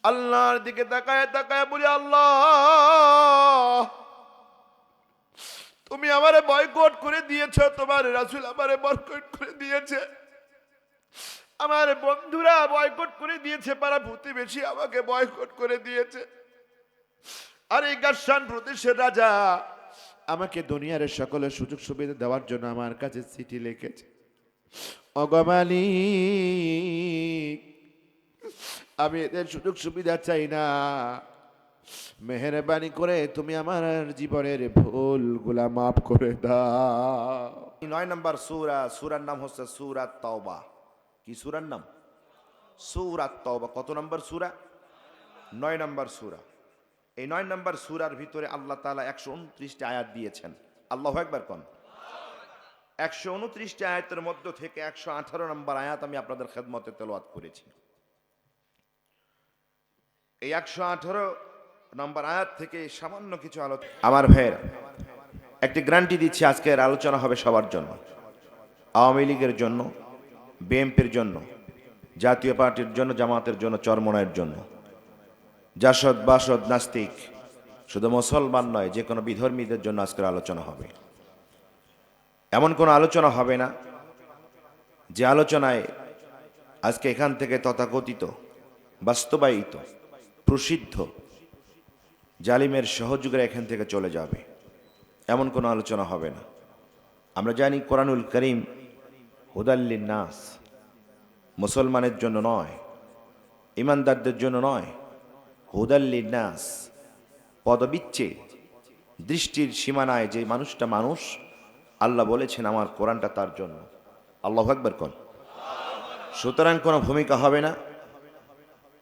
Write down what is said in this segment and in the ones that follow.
আল্লাহর দিকে তাকায় তাকায় বলি, আল্লাহ তুমি আমারে বয়কট করে দিয়েছ, তোমার রাসূল আমারে বয়কট করে দিয়েছে, আমার বন্ধুরা বয়কট করে দিয়েছে, পাড়া প্রতিবেশী আমাকে বয়কট করে দিয়েছে। আর এই গাসসান প্রদেশের রাজা আমাকে দুনিয়ার সকলের সুযোগ সুবিধা দেওয়ার জন্য আমার কাছে চিঠি লিখেছে। ওগো মালিক, আমি এদের সুযোগ সুবিধা চাই না, মেহেরবানি করে তুমি আমার জীবনের ভুলগুলা মাফ করে দাও। 9 নম্বর সূরা, সূরার নাম হচ্ছে সূরা তাওবা। কি সূরার নাম? সূরা তাওবা। কত নম্বর সূরা? 9 নম্বর সূরা। এই 9 নম্বর সূরার ভিতরে আল্লাহ তাআলা 129টি আয়াত দিয়েছেন। আল্লাহু আকবার কোন। 129টি আয়াতের মধ্য থেকে 118 নম্বর আয়াত আমি আপনাদের খেদমতে তেলাওয়াত করেছি। এই 118 নম্বর আয়াত থেকে সামান্য কিছু আলোচনা। আমার ভাইয়েরা, একটি গ্যারান্টি দিচ্ছি, আজকের আলোচনা হবে সবার জন্য। আওয়ামী লীগের জন্য, বিএনপির জন্য, জাতীয় পার্টির জন্য, জামাতের জন্য, চরমনায়ের জন্য, জাসদ বাসদ নাস্তিক, শুধু মুসলমান নয়, যে কোনো বিধর্মীদের জন্য আজকের আলোচনা হবে। এমন কোনো আলোচনা হবে না যে আলোচনায় আজকে এখান থেকে তথাকথিত, বাস্তবায়িত, প্রসিদ্ধ জালিমের সহযোগীরা এখান থেকে চলে যাবে, এমন কোনো আলোচনা হবে না। আমরা জানি কোরআনুল কারীম হুদাল্লিন নাস, মুসলমানের জন্য নয়, ইমানদারদের জন্য নয়, হুদাল্লিন নাস, পদবিচ্ছে দৃষ্টির সীমানায় যে মানুষটা মানুষ, আল্লাহ বলেছেন আমার কোরআনটা তার জন্য। আল্লাহু আকবার কোন। সুতরাং কোনো ভূমিকা হবে না,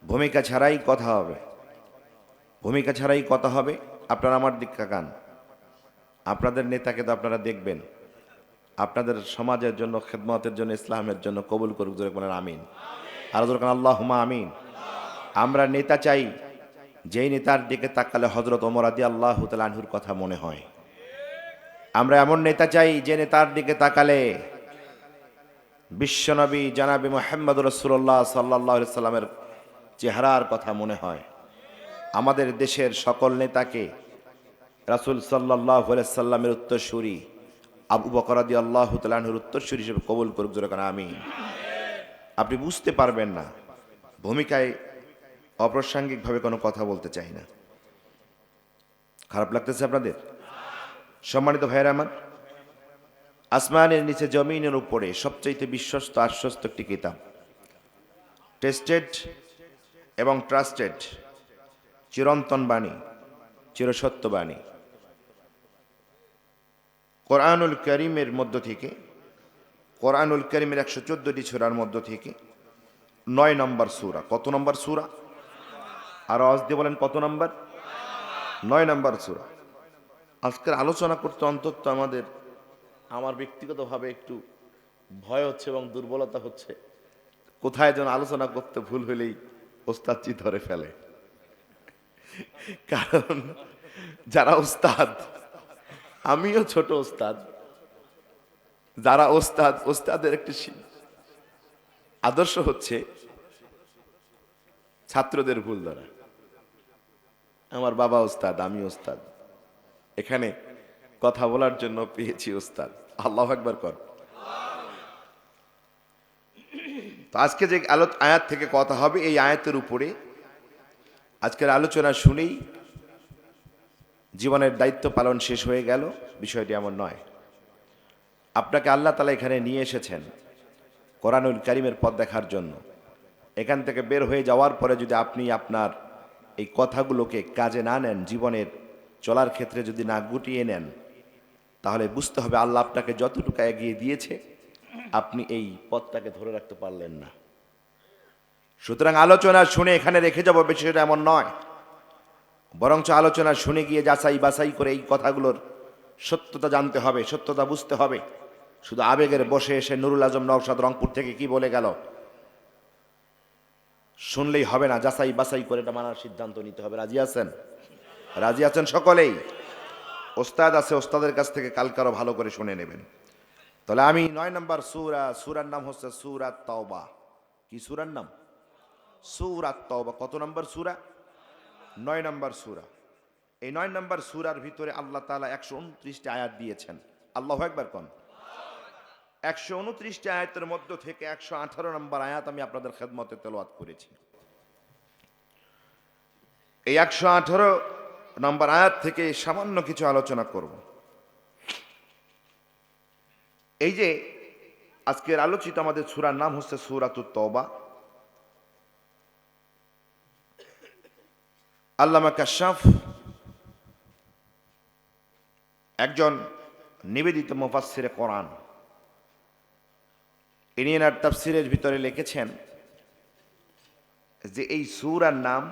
ভূমিকা ছাড়াই কথা হবে, ভূমিকা ছাড়াই কথা হবে। আপনারা আমার দিক তাকান, আপনাদের নেতাকে তো আপনারা দেখবেন, আপনাদের সমাজের জন্য, খেদমতের জন্য, ইসলামের জন্য কবুল করুক, জোরে বলেন আমিন। আর জোরে বলেন আল্লাহুম্মা আমিন। আমরা নেতা চাই যেই নেতার দিকে তাকালে হযরত ওমর রাদিয়াল্লাহু তাআলা আনহুর কথা মনে হয়। আমরা এমন নেতা চাই যে নেতার দিকে তাকালে বিশ্বনবী জনাবে মুহাম্মদ রাসূলুল্লাহ সাল্লাল্লাহু আলাইহি সাল্লামের চেহারার কথা মনে হয়। আমাদের দেশের সকল নেতাকে রাসূল সাল্লাল্লাহু আলাইহি সাল্লামের উত্তরসূরি আবু বকর রাদিয়াল্লাহু তাআলা আনহুর উত্তরসূরি হিসেবে কবুল করুক, জোরে বলেন আমিন। আপনি বুঝতে পারবেন না, ভূমিকায় অপ্রাসঙ্গিকভাবে কোনো কথা বলতে চাই না। খারাপ লাগতেছে আপনাদের? সম্মানিত ভাইয়েরা আমার, আসমানের নিচে জমিনের উপরে সবচাইতে বিশ্বস্ত আশ্বস্ত একটি কিতাব, টেস্টেড এবং ট্রাস্টেড, চিরন্তন বাণী, চিরসত্য বাণী, কোরআনুল কারীমের মধ্য থেকে, কোরআনুল কারীমের 114টি সূরার মধ্য থেকে 9 নম্বর সূরা। কত নম্বর সূরা? আর আওয়াজ দিয়ে বলেন কত নম্বর? 9 নম্বর সূরা। আজকের আলোচনা করতে অন্তত আমার ব্যক্তিগতভাবে একটু ভয় হচ্ছে এবং দুর্বলতা হচ্ছে। কোথায় যেন আলোচনা করতে ভুল হলেই ওস্তাদজি ধরে ফেলে। কারণ যারা ওস্তাদ, আমিও ছোট ওস্তাদ, যারা ওস্তাদ, ওস্তাদের একটি আদর্শ হচ্ছে ছাত্রদের ভুল ধরা। আমার বাবা ওস্তাদ, আমি ওস্তাদ, এখানে কথা বলার জন্য পেয়েছি ওস্তাদ। আল্লাহু আকবার কর। তো আজকে যে আয়াত থেকে কথা হবে, এই আয়াতের উপরে আজকের আলোচনা শুনেই জীবনের দায়িত্ব পালন শেষ হয়ে গেল, বিষয়টি এমন নয়। আপনাকে আল্লাহ তাআলা এখানে নিয়ে এসেছেন কোরআনুল কারীমের পথ দেখার জন্য। এখান থেকে বের হয়ে যাওয়ার পরে যদি আপনি আপনার এই কথাগুলোকে কাজে না নেন, জীবনের চলার ক্ষেত্রে যদি না গুটিয়ে নেন, তাহলে বুঝতে হবে আল্লাহ আপনাকে যতটুকু এগিয়ে দিয়েছে আপনি এই পথটাকে ধরে রাখতে পারলেন না। সুতরাং আলোচনা শুনে এখানে রেখে যাবো বিষয়টা এমন নয়, বরঞ্চ আলোচনা শুনে গিয়ে যাচাই বাছাই করে এই কথাগুলোর সত্যতা জানতে হবে, সত্যতা বুঝতে হবে। শুধু আবেগের বসে এসে নুরুল আজম নওশাদ রংপুর থেকে কি বলে গেল শুনলেই হবে না, যাচাই বাছাই করে এটা মানার সিদ্ধান্ত নিতে হবে। রাজি আছেন? রাজি আছেন সকলেই? ওস্তাদ আছে, ওস্তাদের কাছ থেকে কালকে আরো ভালো করে শুনে নেবেন। তাহলে আমি 9 নম্বর সূরা, সূরার নাম হচ্ছে সূরা তাওবা। কি সূরার নাম? সূরা তওবা কত নম্বর সূরা? 9 নম্বর সূরা। এই 9 নম্বর সূরার ভিতরে আল্লাহ তাআলা 129টি আয়াত দিয়েছেন। আল্লাহু আকবার কোন। 129টি আয়াতের মধ্য থেকে 118 নম্বর আয়াত আমি আপনাদের খেদমতে তেলাওয়াত করেছি। এই 118 নম্বর আয়াত থেকে সামান্য কিছু আলোচনা করব। এই যে আজকের আলোচিত আমাদের সূরার নাম হচ্ছে সূরাতুত তওবা। আল্লামা কাশাফ একজন নিবেদিত মুফাসসিরে কোরআন, ইনি এনার তাফসিরের ভিতরে লিখেছেন যে এই সূরার নাম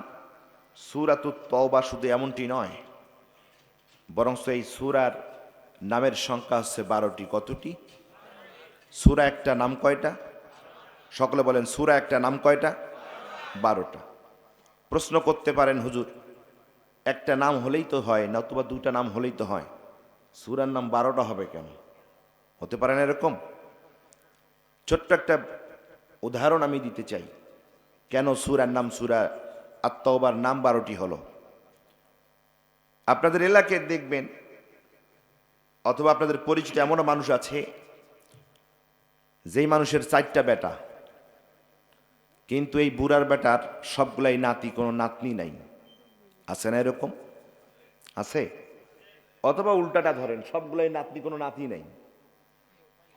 সূরাতুত তওবা শুধু এমনটি নয়, বরং এই সূরার নামের সংখ্যা হচ্ছে 12টি। কতটি? সূরা একটা নাম কয়টা? সকলে বলেন সূরা একটা নাম কয়টা? 12টা। প্রশ্ন করতে পারেন, হুজুর একটা নাম হলেই তো হয়, নতুবা দুটা নাম হলেই তো হয়, সূরার নাম 12টা হবে কেন? হতে পারে না এরকম? ছোট্ট একটা উদাহরণ আমি দিতে চাই, কেন সূরার নাম সূরা আত-তাওবার নাম 12টি হলো। আপনাদের এলাকায় দেখবেন অথবা আপনাদের পরিচিত এমনও মানুষ আছে যেই মানুষের 4টা বেটা, কিন্তু এই বুড়ার বেটার সবগুলাই নাতি, কোনো নাতনি নাই। আছে না এরকম? আছে। অথবা উল্টাটা ধরেন, সবগুলাই নাতনি, কোনো নাতি নাই।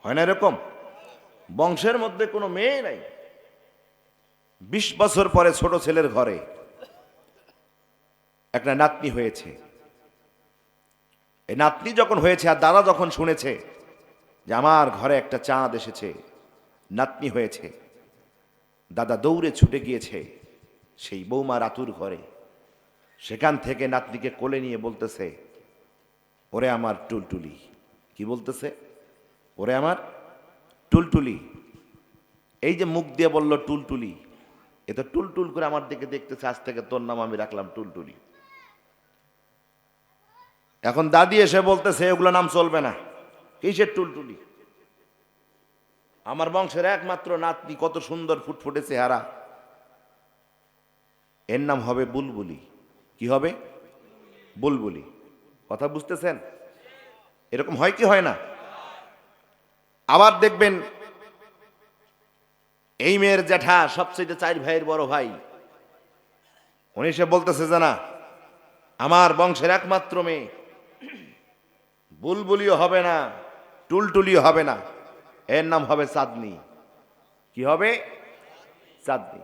হয় না এরকম? বংশের মধ্যে কোনো মেয়ে নাই। 20 বছর পরে ছোট ছেলের ঘরে একটা নাতনি হয়েছে। এই নাতনি যখন হয়েছে আর দাদা যখন শুনেছে যে আমার ঘরে একটা চাঁদ এসেছে, নাতনি হয়েছে, দাদা দৌড়ে ছুটে গিয়েছে সেই বৌমা রাতুর ঘরে। সেখান থেকে নাতনিকে কোলে নিয়ে বলতেছে, ওরে আমার টুলটুলি। কি বলতেছে? ওরে আমার টুলটুলি। এই যে মুখ দিয়ে বলল টুলটুলি, এ তো টুলটুল করে আমার দিকে দেখতেছে, আজ থেকে তোর নাম আমি রাখলাম টুলটুলি। এখন দাদি এসে বলতেছে এগুলো নাম চলবে না। কিসের টুলটুলি? আমার বংশের একমাত্র নাতনি, কত সুন্দর ফুটফুটে চেহারা, এর নাম হবে বুলবুলি। কি হবে? বুলবুলি। কথা বুঝতেছেন? এরকম হয় কি হয় না? আবার দেখবেন এই মেয়ের জ্যাঠা, সবচেয়ে 4 ভাইয়ের বড় ভাই, উনি সে বলতেছে যে না, আমার বংশের একমাত্র মেয়ে, বুলবুলিও হবে না, টুলটুলিও হবে না, এর নাম হবে চাঁদনি। কি হবে? চাঁদনি।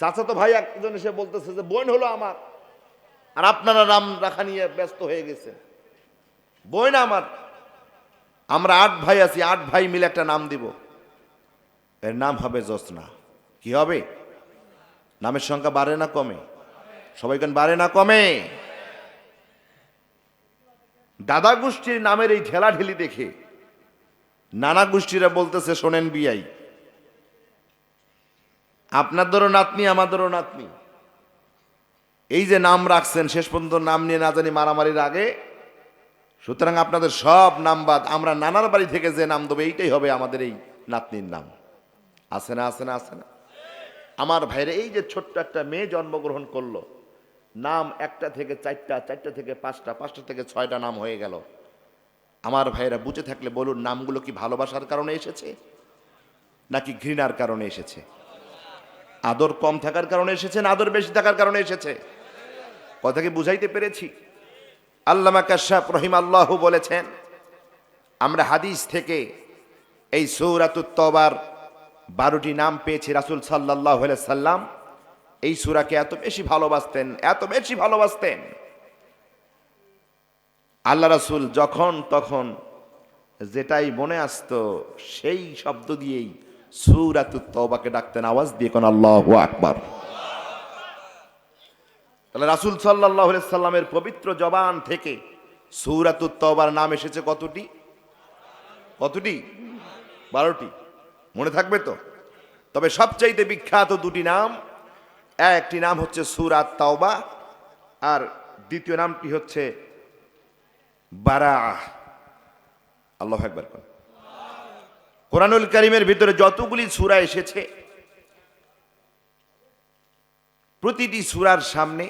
চাচাতো ভাই একজন এসে বলতেছে যে বোন হলো আমার, আর আপনারা নাম রাখা নিয়ে ব্যস্ত হয়ে গেছে। বোন আমার, আমরা 8 ভাই আছি, 8 ভাই মিলে একটা নাম দিব, এর নাম হবে জ্যোৎস্না। কি হবে? নামের সংখ্যা বাড়ে না কমে? সবাই কেন বাড়ে না কমে? দাদা গোষ্ঠীর নামের এই ঠেলাঠেলি দেখে নানা গোষ্ঠীরা বলতেছে শোনেন বিয়াই, আপনাদেরও নাতনি আমাদেরও নাতনি, এই যে নাম রাখছেন শেষ পর্যন্ত নাম নিয়ে না জানি মারামারির আগে, সুতরাং আপনাদের সব নাম বাদ, আমরা নানার বাড়ি থেকে যে নাম দেবো এইটাই হবে আমাদের এই নাতনির নাম। আছে না? আছে না? আছে না? আমার ভাইরে, এই যে ছোট্ট একটা মেয়ে জন্মগ্রহণ করলো, নাম 1টা থেকে 4টা, 4টা থেকে 5টা, 5টা থেকে 6টা নাম হয়ে গেল। আমার ভাইরা বুঝে থাকলে বলুন, নামগুলো কি ভালোবাসার কারণে এসেছে নাকি ঘৃণার কারণে এসেছে? আদর কম থাকার কারণে এসেছে না আদর বেশি থাকার কারণে এসেছে? কথা কি বুঝাইতে পেরেছি? আল্লামা কাশাফ রাহিমাহুল্লাহ বলেছেন, আমরা হাদিস থেকে এই সূরাতুত তওবার 12টি নাম পেয়েছি। রাসূল সাল্লাল্লাহু আলাইহি সাল্লাম এই সূরাকে এত বেশি ভালোবাসতেন, এত বেশি ভালোবাসতেন, আল্লাহ রাসূল যখন তখন যেটাই মনে আসতো সেই শব্দ দিয়েই সূরাতুত তওবাকে ডাকতেন। আওয়াজ দিয়ে কোন আল্লাহু আকবার। তাহলে রাসূল সাল্লাল্লাহু আলাইহি সাল্লামের পবিত্র জবান থেকে সূরাতুত তওবার নাম এসেছে কতটি? কতটি? 12টি। মনে থাকবে তো? তবে সবচাইতে বিখ্যাত 2টি নাম, একটি নাম হচ্ছে সূরা তাওবা, আর দ্বিতীয় নামটি হচ্ছে বারাআহ। আল্লাহু আকবার। কোরআনুল কারীমের ভিতরে যতগুলি সূরা এসেছে প্রতিটি সূরার সামনে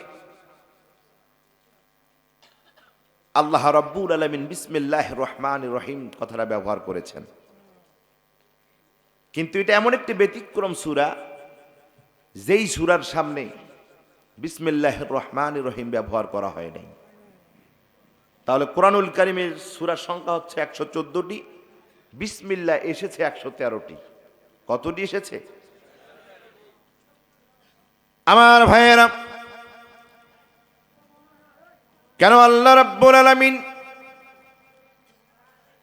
আল্লাহ রাব্বুল আলামিন বিসমিল্লাহির রহমানির রহিম কথাটা ব্যবহার করেছেন। কিন্তু এটা এমন একটি ব্যতিক্রম সূরা, যেই সূরার সামনে বিসমিল্লাহির রহমানির রহিম ব্যবহার করা হয় নাই। তাহলে কোরআনুল কারীমের সূরার সংখ্যা হচ্ছে 114টি, বিসমিল্লাহ এসেছে 113টি। কতটি এসেছে? আমার ভাইয়েরা, কেন আল্লাহ রাব্বুল আলামিন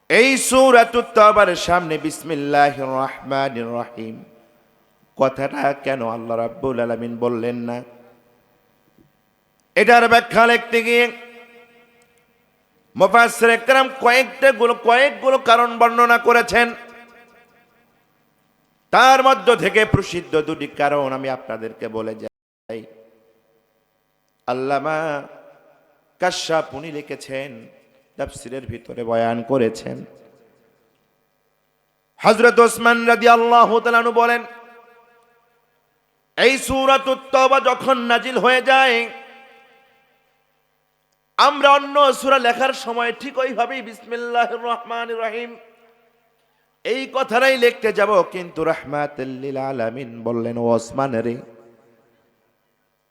এই সূরাতুত তাওবার সামনে বিসমিল্লাহির রহমানির রহিম কথাটা কেন আল্লাহ রাব্বুল আলামিন বললেন না? এটার ব্যাখ্যা লিখতে গিয়ে মুফাসসিরে কেরাম কয়েকগুলো কারণ বর্ণনা করেছেন। তার মধ্য থেকে প্রসিদ্ধ দুটি কারণ আমি আপনাদেরকে বলে যাই। আল্লামা কাশাফ উনি লিখেছেন, তাফসীরের ভিতরে বয়ান করেছেন, হযরত ওসমান রাদিয়াল্লাহু তাআলা আনহু বলেন, এই সূরাতুত তাওবা যখন নাজিল হয়ে যায়, আমরা অন্য সূরা লেখার সময় ঠিক ওইভাবেই বিসমিল্লাহির রহমানির রহিম এই কথাটাই লিখতে যাব, কিন্তু রাহমাতাল লিল আলামিন বললেন, ও ওসমান রে,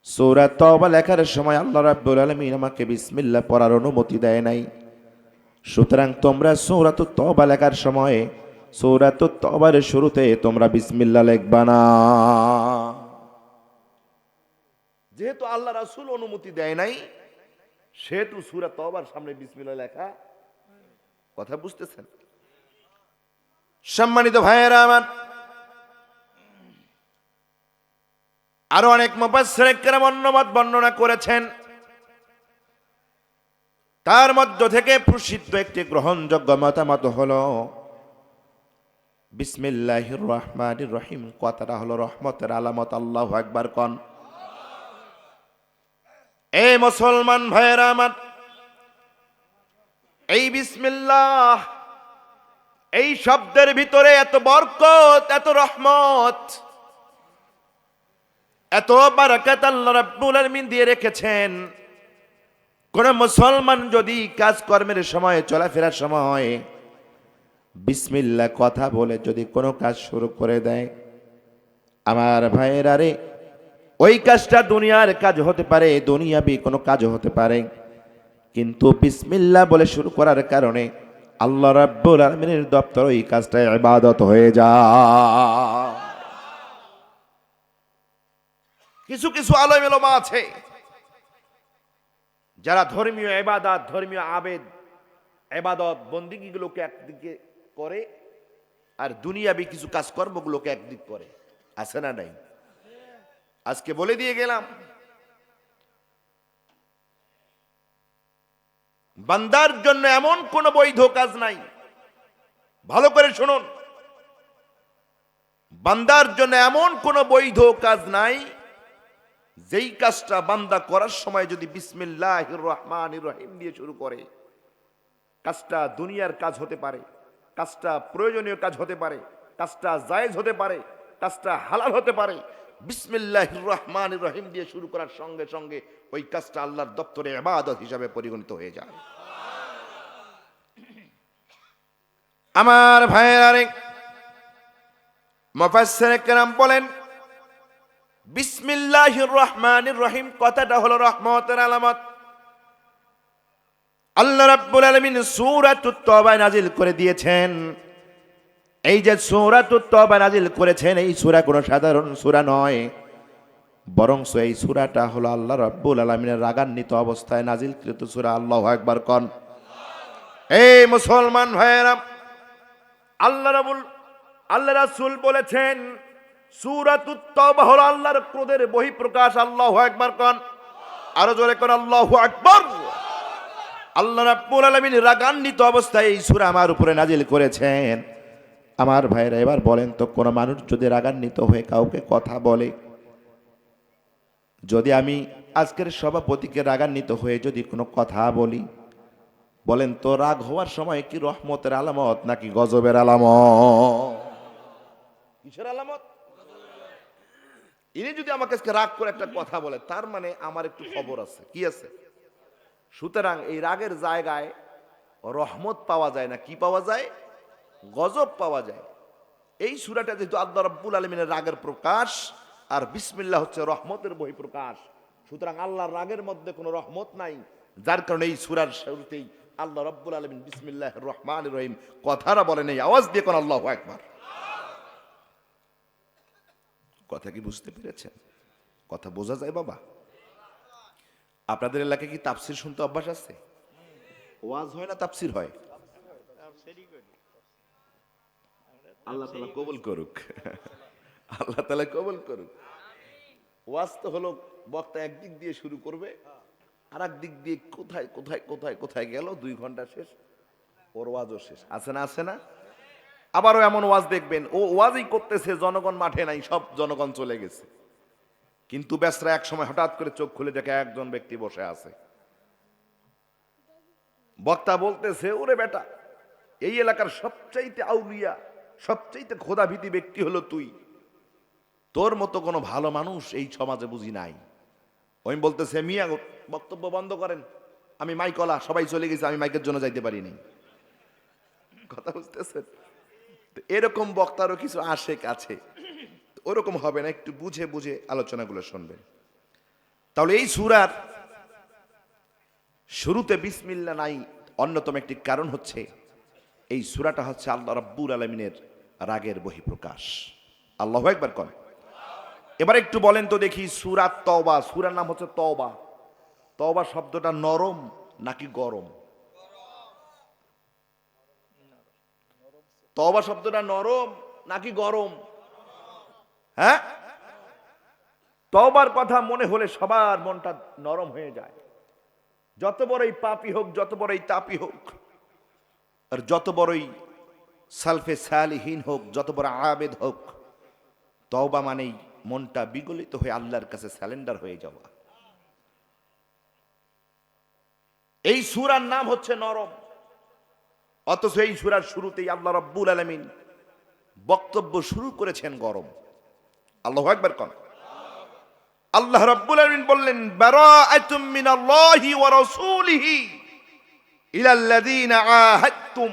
সূরা তাওবা লেখার সময় আল্লাহ রাব্বুল আলামিন আমাকে বিসমিল্লাহ পড়ার অনুমতি দেয় নাই। সুতরাং তোমরা সূরাতুত তাওবা লেখার সময় সূরাতুত তাওবার শুরুতে তোমরা বিসমিল্লাহ লিখবা না। যেহেতু আল্লাহ রাসূল অনুমতি দেয় নাই, সেহেতু সূরা তাওবার সামনে বিসমিল্লাহ লেখা। কথা বুঝতেছেন? সম্মানিত ভাইয়েরা আমার, আরো অনেক মুফাসসিরে কেরাম অন্য মত বর্ণনা করেছেন। তার মধ্য থেকে প্রসিদ্ধ একটি গ্রহণযোগ্য মতামত হলো বিসমিল্লাহির রহমানির রহিম কথাটা হলো রহমতের আলামত। আল্লাহু আকবার কোন। এই মুসলমান ভাইয়েরা আমার, এই বিসমিল্লাহ এই শব্দের ভিতরে এত বরকত, এত রহমত, এত বারাকাত আল্লাহ রাব্বুল আলামিন দিয়ে রেখেছেন। কোন মুসলমান যদি কাজকর্মের সময়, চলাফেরার সময় বিসমিল্লাহ কথা বলে যদি কোনো কাজ শুরু করে দেয়, আমার ভাইয়েরা রে, ওই কাজটা দুনিয়ার কাজ হতে পারে, দুনিয়াবি কোনো কাজ হতে পারে, কিন্তু বিসমিল্লাহ বলে শুরু করার কারণে আল্লাহ রাব্বুল আলামিনের দপ্তর ওই কাজটা ইবাদত হয়ে যায়। কিছু কিছু আলেম ওলামা আছে যারা ধর্মীয় ইবাদত, ধর্মীয় আবেদ, ইবাদত বন্দেগীগুলোকে একদিকে করে আর দুনিয়াবি কিছু কাজকর্মগুলোকে একদিক করে। আছে না নাই? আজকে বলে দিয়ে গেলাম, বান্দার জন্য এমন কোন বৈধ কাজ নাই। ভালো করে শুনুন, বান্দার জন্য এমন কোন বৈধ কাজ নাই যেই কাজটা বান্দা করার সময় যদি বিসমিল্লাহির রহমানির রহিম দিয়ে শুরু করে, কাজটা দুনিয়ার কাজ হতে পারে, কাজটা প্রয়োজনীয় কাজ হতে পারে, কাজটা জায়েজ হতে পারে, কাজটা হালাল হতে পারে, বিসমিল্লাহির রহমানির রহিম দিয়ে শুরু করার সঙ্গে সঙ্গে ওই কাজটা আল্লাহর দপ্তরে ইবাদত হিসাবে পরিগণিত হয়ে যায়। আমার ভাইয়েরা রে, মুফাসসিরে কেরাম বলেন বিসমিল্লাহির রহমানির রহিম কথাটা হলো রহমতের আলামত। আল্লাহ রাব্বুল আলামিন সূরাতুত তাওবা নাজিল করে দিয়েছেন। এই যে সূরাতুত তাওবা নাজিল করেছেন, এই সূরা কোনো সাধারণ সূরা নয়, বরং এই সূরাটা হলো আল্লাহ রাব্বুল আলামিনের রাগান্বিত অবস্থায় নাজিলকৃত সূরা। আল্লাহু আকবার কোন। এই মুসলমান ভাইয়েরা, আল্লাহ রাসূল বলেছেন সূরাতুত তাওবা হলো আল্লাহর ক্রোধের বহিঃপ্রকাশ। আল্লাহু আকবার কোন। আরো জোরে কোন আল্লাহু আকবার। আল্লাহ রাব্বুল আলামিন রাগান্বিত অবস্থায় এই সূরা আমার উপরে নাজিল করেছেন। আমার ভাইরা, এবার বলেন তো, কোন মানুষ যদি রাগান্বিত হয়ে কাউকে কথা বলে, যদি আমি আজকের সভাপতিকে রাগান্বিত হয়ে যদি কোনো কথা বলি, বলেন তো রাগ হওয়ার সময় কি রহমতের আলামত নাকি গজবের আলামত? কিসের আলামত? ইনি যদি আমাকে আজকে রাগ করে একটা কথা বলে, তার মানে আমার একটু খবর আছে, কি আছে? সুতরাং এই রাগের জায়গায় রহমত পাওয়া যায় না, কি পাওয়া যায়? গজব পাওয়া যায়। এই সূরাটা যেহেতু আল্লাহ রাব্বুল আলামিনের রাগের প্রকাশ, আর বিসমিল্লাহ হচ্ছে রহমতের বহিঃপ্রকাশ, সুতরাং আল্লাহর রাগের মধ্যে কোনো রহমত নাই। যার কারণে এই সূরার শুরুতেই আল্লাহ রাব্বুল আলামিন বিসমিল্লাহির রহমানির রহিম কথাটা বলেন, এই আওয়াজ দিয়ে কোন আল্লাহু আকবার। কথা কি বুঝতে পেরেছেন? কথা বোঝা যায় বাবা? আপনাদের এলাকায় কি তাফসীর শুনতে অভ্যাস আছে? ওয়াজ হয় না তাফসীর হয়? আল্লাহ তাআলা কবুল করুক, আল্লাহ তাআলা কবুল করুক। ওয়াজ তো হলো বক্তা একদিক দিয়ে শুরু করবে, আর এক দিক দিয়ে কোথায় কোথায় কোথায় কোথায় গেল, 2 ঘন্টা শেষ, ওর ওয়াজও শেষ। আছে না? আছে না? আবারও এমন ওয়াজ দেখবেন, ও ওয়াজই করতেছে, জনগণ মাঠে নাই, সব জনগণ চলে গেছে, কিন্তু বেসরা এক সময় হঠাৎ করে চোখ খুলে দেখে একজন ব্যক্তি বসে আছে। বক্তা বলতেছে, ওরে বেটা, এই এলাকার সবচাইতে আউলিয়া, সবচাইতে খোদাভীতি ব্যক্তি হলো তুই, তোর মতো কোনো ভালো মানুষ এই সমাজে বুঝি নাই। ওই বলতেছে, মিয়া বক্তব্য বন্ধ করেন, আমি মাইকলা, সবাই চলে গেছে, আমি মাইকের জন্য যাইতে পারিনি। কথা বুঝতেছেন? এরকম বক্তারও কিছু আশেক আছে, ওরকম হবে না, একটু বুঝে বুঝে আলোচনাগুলো শুনবেন। তাহলে এই সূরার শুরুতে বিসমিল্লাহ নাই, অন্যতম একটি কারণ হচ্ছে এই সূরাটা হচ্ছে আল্লাহ রাব্বুল আলামিনের রাগের বহিঃপ্রকাশ। আল্লাহু আকবার কোন। এবার একটু বলেন তো দেখি, সূরা তওবা, সূরার নাম হচ্ছে তওবা, তওবা শব্দটা নরম নাকি গরম? তওবা শব্দটা নরম নাকি গরম? হ্যাঁ, তওবার কথা মনে হলে সবার মনটা নরম হয়ে যায়। যত বড়ই পাপী হোক, যত বড়ই তাপী হোক, আর যত বড়ই সালফে সালিহীন হোক, যত বড় আবেদ হোক, তওবা মানেই মনটা বিগলিত হয়ে আল্লাহর কাছে স্যালেন্ডার হয়ে যাওয়া। এই সূরার নাম হচ্ছে নরম, অথচ এই সূরার শুরুতেই আল্লাহ রাব্বুল আলামিন বক্তব্য শুরু করেছেন গরম। আল্লাহু আকবার কোন। আল্লাহ রাব্বুল আলামিন বললেন, বারাআতুম মিনাল্লাহি ওয়া রাসূলিহি ইলাল্লাযীনা আহাদতুম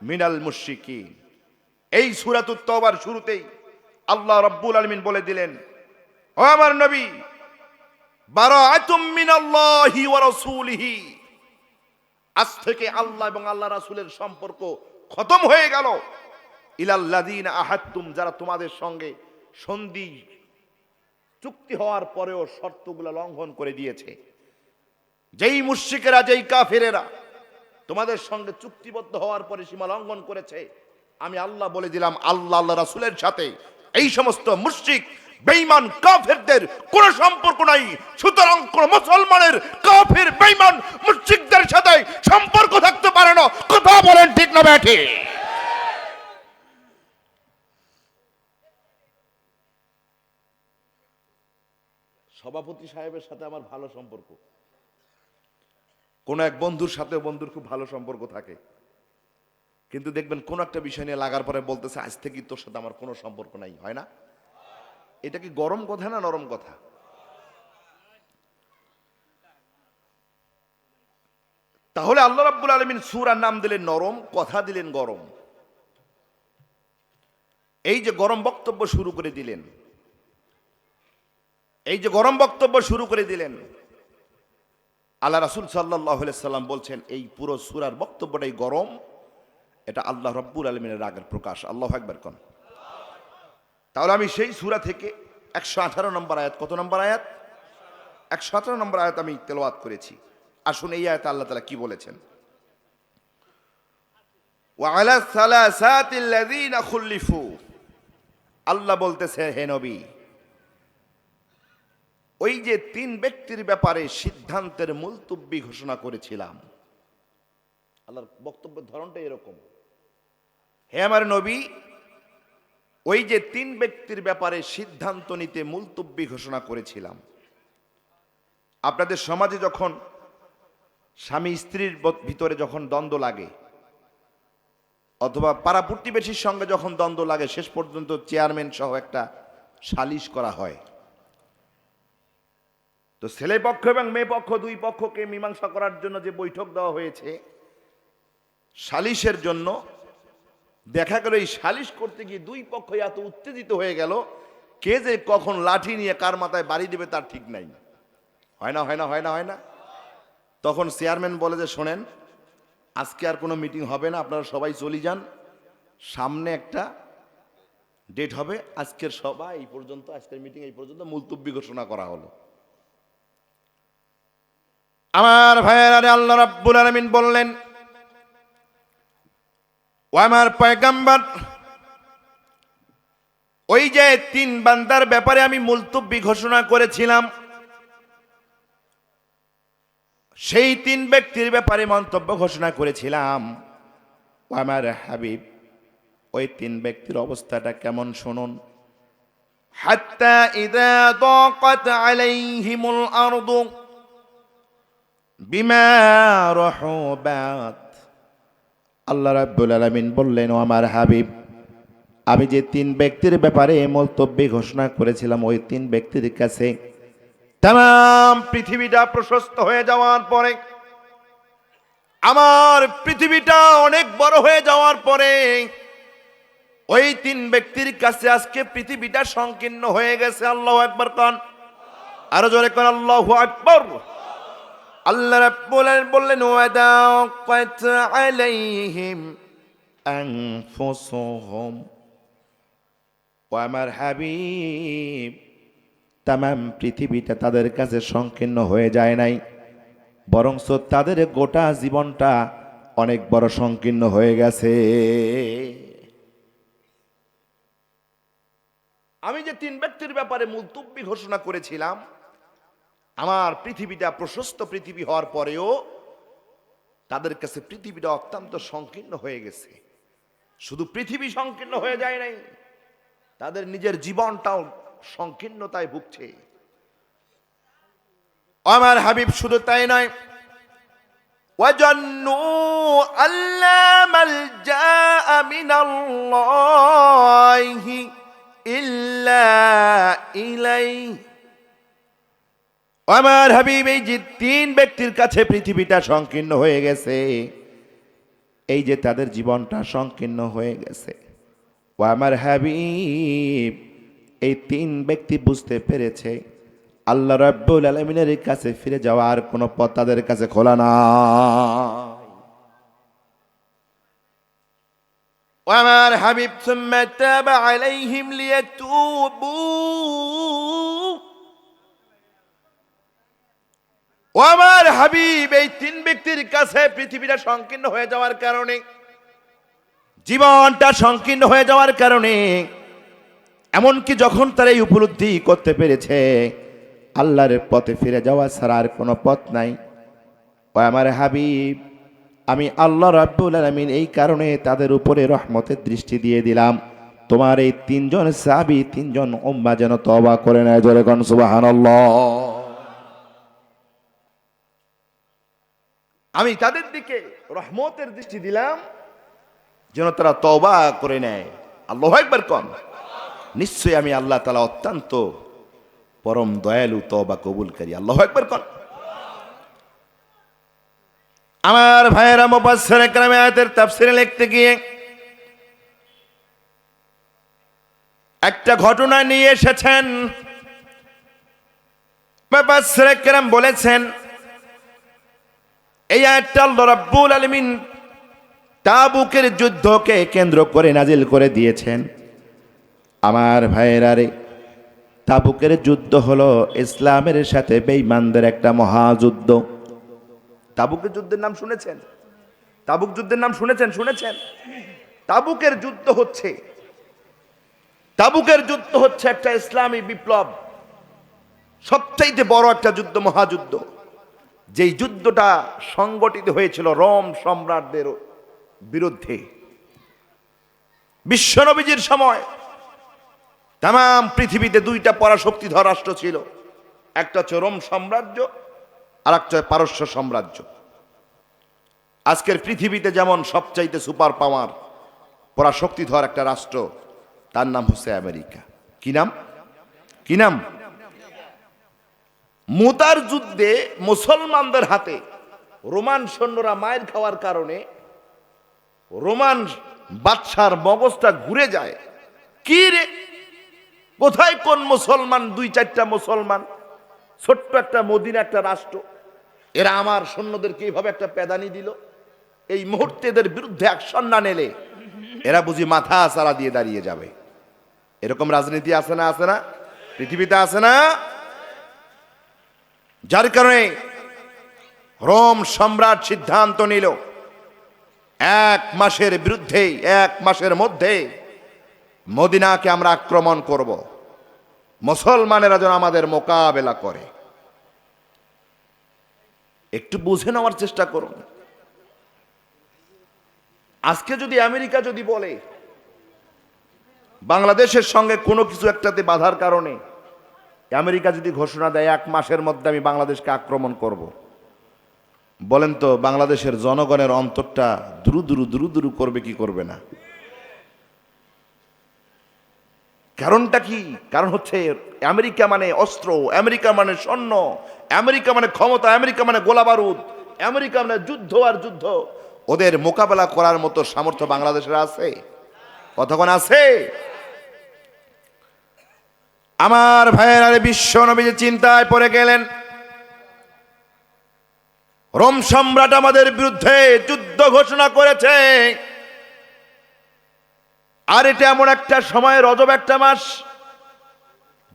মিনাল মুশরিকিন। এই সূরাতুত তওবার শুরুতেই আল্লাহ রাব্বুল আলামিন বলে দিলেন, ও আমার নবী, বারাআতুম মিনাল্লাহি ওয়া রাসূলিহি, আজ থেকে আল্লাহ এবং আল্লাহ রাসূলের সম্পর্ক খতম হয়ে গেল। ইলাল্লাযীনা আহাদতুম, যারা তোমাদের সঙ্গে সন্ধি চুক্তি হওয়ার পরেও শর্তগুলো লঙ্ঘন করে দিয়েছে। যেই মুশরিকেরা, যেই কাফেরেরা তোমাদের সঙ্গে চুক্তিবদ্ধ হওয়ার পরে সীমা লঙ্ঘন করেছে, আমি আল্লাহ বলে দিলাম, আল্লাহ আল্লাহ রাসূলের সাথে এই সমস্ত মুশরিক বেঈমান কাফেরদের কোনো সম্পর্ক নাই। সুতরাং কোন মুসলমানের কাফের বেঈমান মুশরিকদের সাথে সম্পর্ক থাকতে পারে না। কথা বলেন ঠিক না ব্যাঠে? সভাপতি সাহেবের সাথে আমার ভালো সম্পর্ক, কোন এক বন্ধুর সাথে বন্ধুর খুব ভালো সম্পর্ক থাকে, কিন্তু দেখবেন কোন একটা বিষয় নিয়ে লাগার পরে বলতেছে, আজ থেকে তোর সাথে আমার কোনো সম্পর্ক নাই। হয় না? এটা কি গরম কথা না নরম কথা? তাহলে আল্লাহ রাব্বুল আলামিন সূরার নাম দিলেন নরম, কথা দিলেন গরম। এই যে গরম বক্তব্য শুরু করে দিলেন, এই যে গরম বক্তব্য শুরু করে দিলেন, আল্লাহ রাসূল সাল্লাল্লাহু আলাইহি সাল্লাম বলছেন, এই পুরো সূরার বক্তব্যটাই গরম, এটা আল্লাহ রাব্বুল আলামিনের রাগের প্রকাশ। আল্লাহু আকবার কোন। তাহলে আমি সেই সূরা থেকে 118 নম্বর আয়াত, কত নম্বর আয়াত? 117 নম্বর আয়াত আমি তেলাওয়াত করেছি। আসুন এই আয়াতে আল্লাহ তাআলা কি বলেছেন। ওয়া আলা সালাসাতিল্লাযীনা খুলিফু, আল্লাহ বলতেছে, হে নবী, ওই যে 3 ব্যক্তির ব্যাপারে সিদ্ধান্তের মুলতবি ঘোষণা করেছিলাম। আল্লাহর বক্তব্যের ধরনটা এরকম, হে আমার নবী, ওই যে 3 ব্যক্তির ব্যাপারে সিদ্ধান্ত নিতে মুলতবি ঘোষণা করেছিলাম। আপনাদের সমাজে যখন স্বামী স্ত্রীর ভিতরে যখন দ্বন্দ্ব লাগে, অথবা পাড়া প্রতিবেশীর সঙ্গে যখন দ্বন্দ্ব লাগে, শেষ পর্যন্ত চেয়ারম্যান সহ একটা সালিশ করা হয়। তো ছেলে পক্ষ এবং মেয়ে পক্ষ দুই পক্ষকে মীমাংসা করার জন্য যে বৈঠক দেওয়া হয়েছে সালিশের জন্য, দেখা গেল এই সালিশ করতে গিয়ে দুই পক্ষ এত উত্তেজিত হয়ে গেল, কে যে কখন লাঠি নিয়ে কার মাথায় বাড়ি দেবে তার ঠিক নাই। হয় না হয় না হয় না হয় না? তখন চেয়ারম্যান বলে যে শোনেন, আজকে আর কোনো মিটিং হবে না, আপনারা সবাই চলে যান, সামনে একটা ডেট হবে, আজকের সবাই এই পর্যন্ত, আজকের মিটিং এই পর্যন্ত, মুলতবি ঘোষণা করা হলো। আমার ভাইয়েরা, আল্লাহ রাব্বুল আলামিন বললেন, ও আমার পয়গম্বর, ওই যে তিন বান্দার ব্যাপারে আমি মুলতবি ঘোষণা করেছিলাম, সেই তিন ব্যক্তির ব্যাপারে মন্তব্য ঘোষণা করেছিলাম, ও আমার হাবিব, ওই তিন ব্যক্তির অবস্থাটা কেমন শুনুন। হাত্তা ইযা দাকাত আলাইহিমুল আরদু বিমা রাহুবাত, আল্লাহ রাব্বুল আলামিন বললেন, ও আমার হাবিব, আমি যে তিন ব্যক্তির ব্যাপারে মুলতবি ঘোষণা করেছিলাম, ওই তিন ব্যক্তির কাছে তাম পৃথিবীটা প্রশস্ত হয়ে যাওয়ার পরে, আমার পৃথিবীটা অনেক বড় হয়ে যাওয়ার পরে, ওই তিন ব্যক্তির কাছে আজকে পৃথিবীটা সংকীর্ণ হয়ে গেছে। আল্লাহু আকবার কান, আরো জোরে কান আল্লাহু আকবার। আল্লাহ রাব্বুল আলামিন বললেন, ওয়াদাকাত আলাইহিম আনফুসুহুম, ও আমার হাবিব, তামাম পৃথিবীটা তাদের কাছে সংকীর্ণ হয়ে যায় নাই, বরঞ্চ তাদের গোটা জীবনটা অনেক বড় সংকীর্ণ হয়ে গেছে। আমি যে তিন ব্যক্তির ব্যাপারে মুলতবি ঘোষণা করেছিলাম, আমার পৃথিবীটা প্রশস্ত পৃথিবী হওয়ার পরেও তাদের কাছে পৃথিবীটা অত্যন্ত সংকীর্ণ হয়ে গেছে। শুধু পৃথিবী সংকীর্ণ হয়ে যায় নাই, তাদের নিজের জীবনটাও সংকীর্ণতায় ভুগছে। আমার হাবিব শুধু তাই নয়, ওয়াজান্নু আল্লা মালজা মিনাল্লাহি ইল্লা ইলাইহি, আমার হাবিব, এই যে তিন ব্যক্তির কাছে পৃথিবীটা সংকীর্ণ হয়ে গেছে, এই যে তাদের জীবনটা সংকীর্ণ হয়ে গেছে, ও আমার হাবিব, এই তিন ব্যক্তি বুঝতে পেরেছে আল্লাহ রাব্বুল আলামিনের কাছে ফিরে যাওয়ার কোনো পথ তাদের কাছে খোলা না। ও আমার হাবিব, সুম্মা তাবা আলাইহিম লিয়াতুবু, ও আমার হাবিব, এই তিন ব্যক্তির কাছে পৃথিবীটা সংকীর্ণ হয়ে যাওয়ার কারণে, জীবনটা সংকীর্ণ হয়ে যাওয়ার কারণে, এমনকি যখন তারা এই উপলব্ধি করতে পেরেছে আল্লাহর পথে ফিরে যাওয়া ছাড়া আর কোনো পথ নাই, ও আমার হাবিব, আমি আল্লাহ রাব্বুল আলামিন এই কারণে তাদের উপরে রহমতের দৃষ্টি দিয়ে দিলাম, তোমার এই তিনজন সাহাবী, তিনজন উম্মাহ যেন তওবা করে নেয়। জোরে কোন সুবহানাল্লাহ। আমি তাদের দিকে রহমতের দৃষ্টি দিলাম যেন তারা তওবা করে নেয়। আল্লাহু আকবার কোন। নিশ্চয়ই আমি আল্লাহ তাআলা অত্যন্ত পরম দয়ালু, তওবা কবুলকারী। আল্লাহু আকবার কোন। আমার ভাইয়েরা, মুফাসসিরে কেরাম আয়াতের তাফসীরে লিখতে গিয়ে একটা ঘটনা নিয়ে এসেছেন। মুফাসসিরে কেরাম বলেছেন, এই আয়াতটা আল্লাহ রাব্বুল আলামিন তাবুকের যুদ্ধকে কেন্দ্র করে নাজিল করে দিয়েছেন। আমার ভাইয়েরা রে, তাবুকের যুদ্ধ হলো ইসলামের সাথে বেঈমানদের একটা মহাযুদ্ধ। তাবুকের যুদ্ধের নাম শুনেছেন? তাবুক যুদ্ধের নাম শুনেছেন? শুনেছেন? তাবুকের যুদ্ধ হচ্ছে, তাবুকের যুদ্ধ হচ্ছে একটা ইসলামী বিপ্লব, সবচাইতে বড় একটা যুদ্ধ, মহাযুদ্ধ। যেই যুদ্ধটা সংগঠিত হয়েছিল রোম সম্রাটদের বিরুদ্ধে। বিশ্বনবীজির সময় তাম পৃথিবীতে দুইটা পরাশক্তিধর রাষ্ট্র ছিল, একটা হচ্ছে রোম সাম্রাজ্য আর একটা পারস্য সাম্রাজ্য। আজকের পৃথিবীতে যেমন সবচাইতে সুপার পাওয়ার পরাশক্তিধর একটা রাষ্ট্র, তার নাম হচ্ছে আমেরিকা। কি নাম? কি নাম? মুতার যুদ্ধে মুসলমানদের হাতে রোমান সৈন্যরা মায়ের খাওয়ার কারণে রোমান বাদশার মগজটা ঘুরে যায়। কি রে, কোথায় কোন মুসলমান, দুই চারটা মুসলমান, ছোট্ট একটা মদিনা একটা রাষ্ট্র, এরা আমার সৈন্যদেরকে এইভাবে একটা পেদানি দিল। এই মুহূর্তে এদের বিরুদ্ধে অ্যাকশন না নিলে এরা বুঝি মাথা চারা দিয়ে দাঁড়িয়ে যাবে। এরকম রাজনীতি আছে না, আছে না, পৃথিবীতে আছে না? যার কারণে রোম সম্রাট সিদ্ধান্ত নিল 1 মাসের বিরুদ্ধে, 1 মাসের মধ্যে মদিনাকে আমরা আক্রমণ করব, মুসলমানেরা যেন আমাদের মোকাবেলা করে। একটু বুঝে নেওয়ার চেষ্টা করুন। আজকে যদি আমেরিকা যদি বলে বাংলাদেশের সঙ্গে কোনো কিছু একটাতে বাধার কারণে, আমেরিকা যদি ঘোষণা দেয় 1 মাসের মধ্যে আমি বাংলাদেশকে আক্রমণ করব, বলেন তো বাংলাদেশের জনগণের অন্তরটা দুরু দুরু দুরু দুরু করবে কি করবে না? কারণটা কি? কারণ হচ্ছে আমেরিকা মানে অস্ত্র, আমেরিকা মানে সৈন্য, আমেরিকা মানে ক্ষমতা, আমেরিকা মানে গোলা বারুদ, আমেরিকা মানে যুদ্ধ আর যুদ্ধ। ওদের মোকাবেলা করার মতো সামর্থ্য বাংলাদেশের আছে? কতক্ষণ আছে? আমার ভাইয়েরা, বিশ্ব নবী যে চিন্তায় পড়ে গেলেন, রোম সম্রাট আমাদের বিরুদ্ধে যুদ্ধ ঘোষণা করেছে, আর এটা এমন একটা সময়, রজব একটা মাস,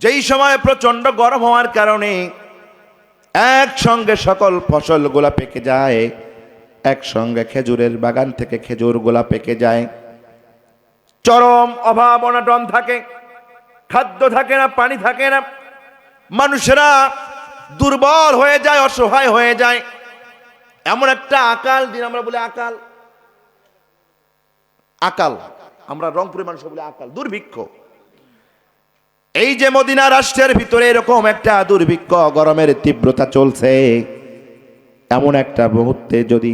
যেই সময় প্রচন্ড গরম হওয়ার কারণে একসঙ্গে সকল ফসলগুলা পেকে যায়, একসঙ্গে খেজুরের বাগান থেকে খেজুরগুলা পেকে যায়, চরম অভাব অনটন থাকে, খাদ্য থাকে না, পানি থাকে না, মানুষেরা দুর্বল হয়ে যায়, অসহায় হয়ে যায়। এমন একটা আকাল দিন, আমরা বলি আকাল, আকাল, আমরা রংপুরের মানুষ বলি আকাল, দুর্ভিক্ষ। এই যে মদিনা রাষ্ট্রের ভিতরে এরকম একটা দুর্ভিক্ষ, গরমের তীব্রতা চলছে, এমন একটা মুহূর্তে যদি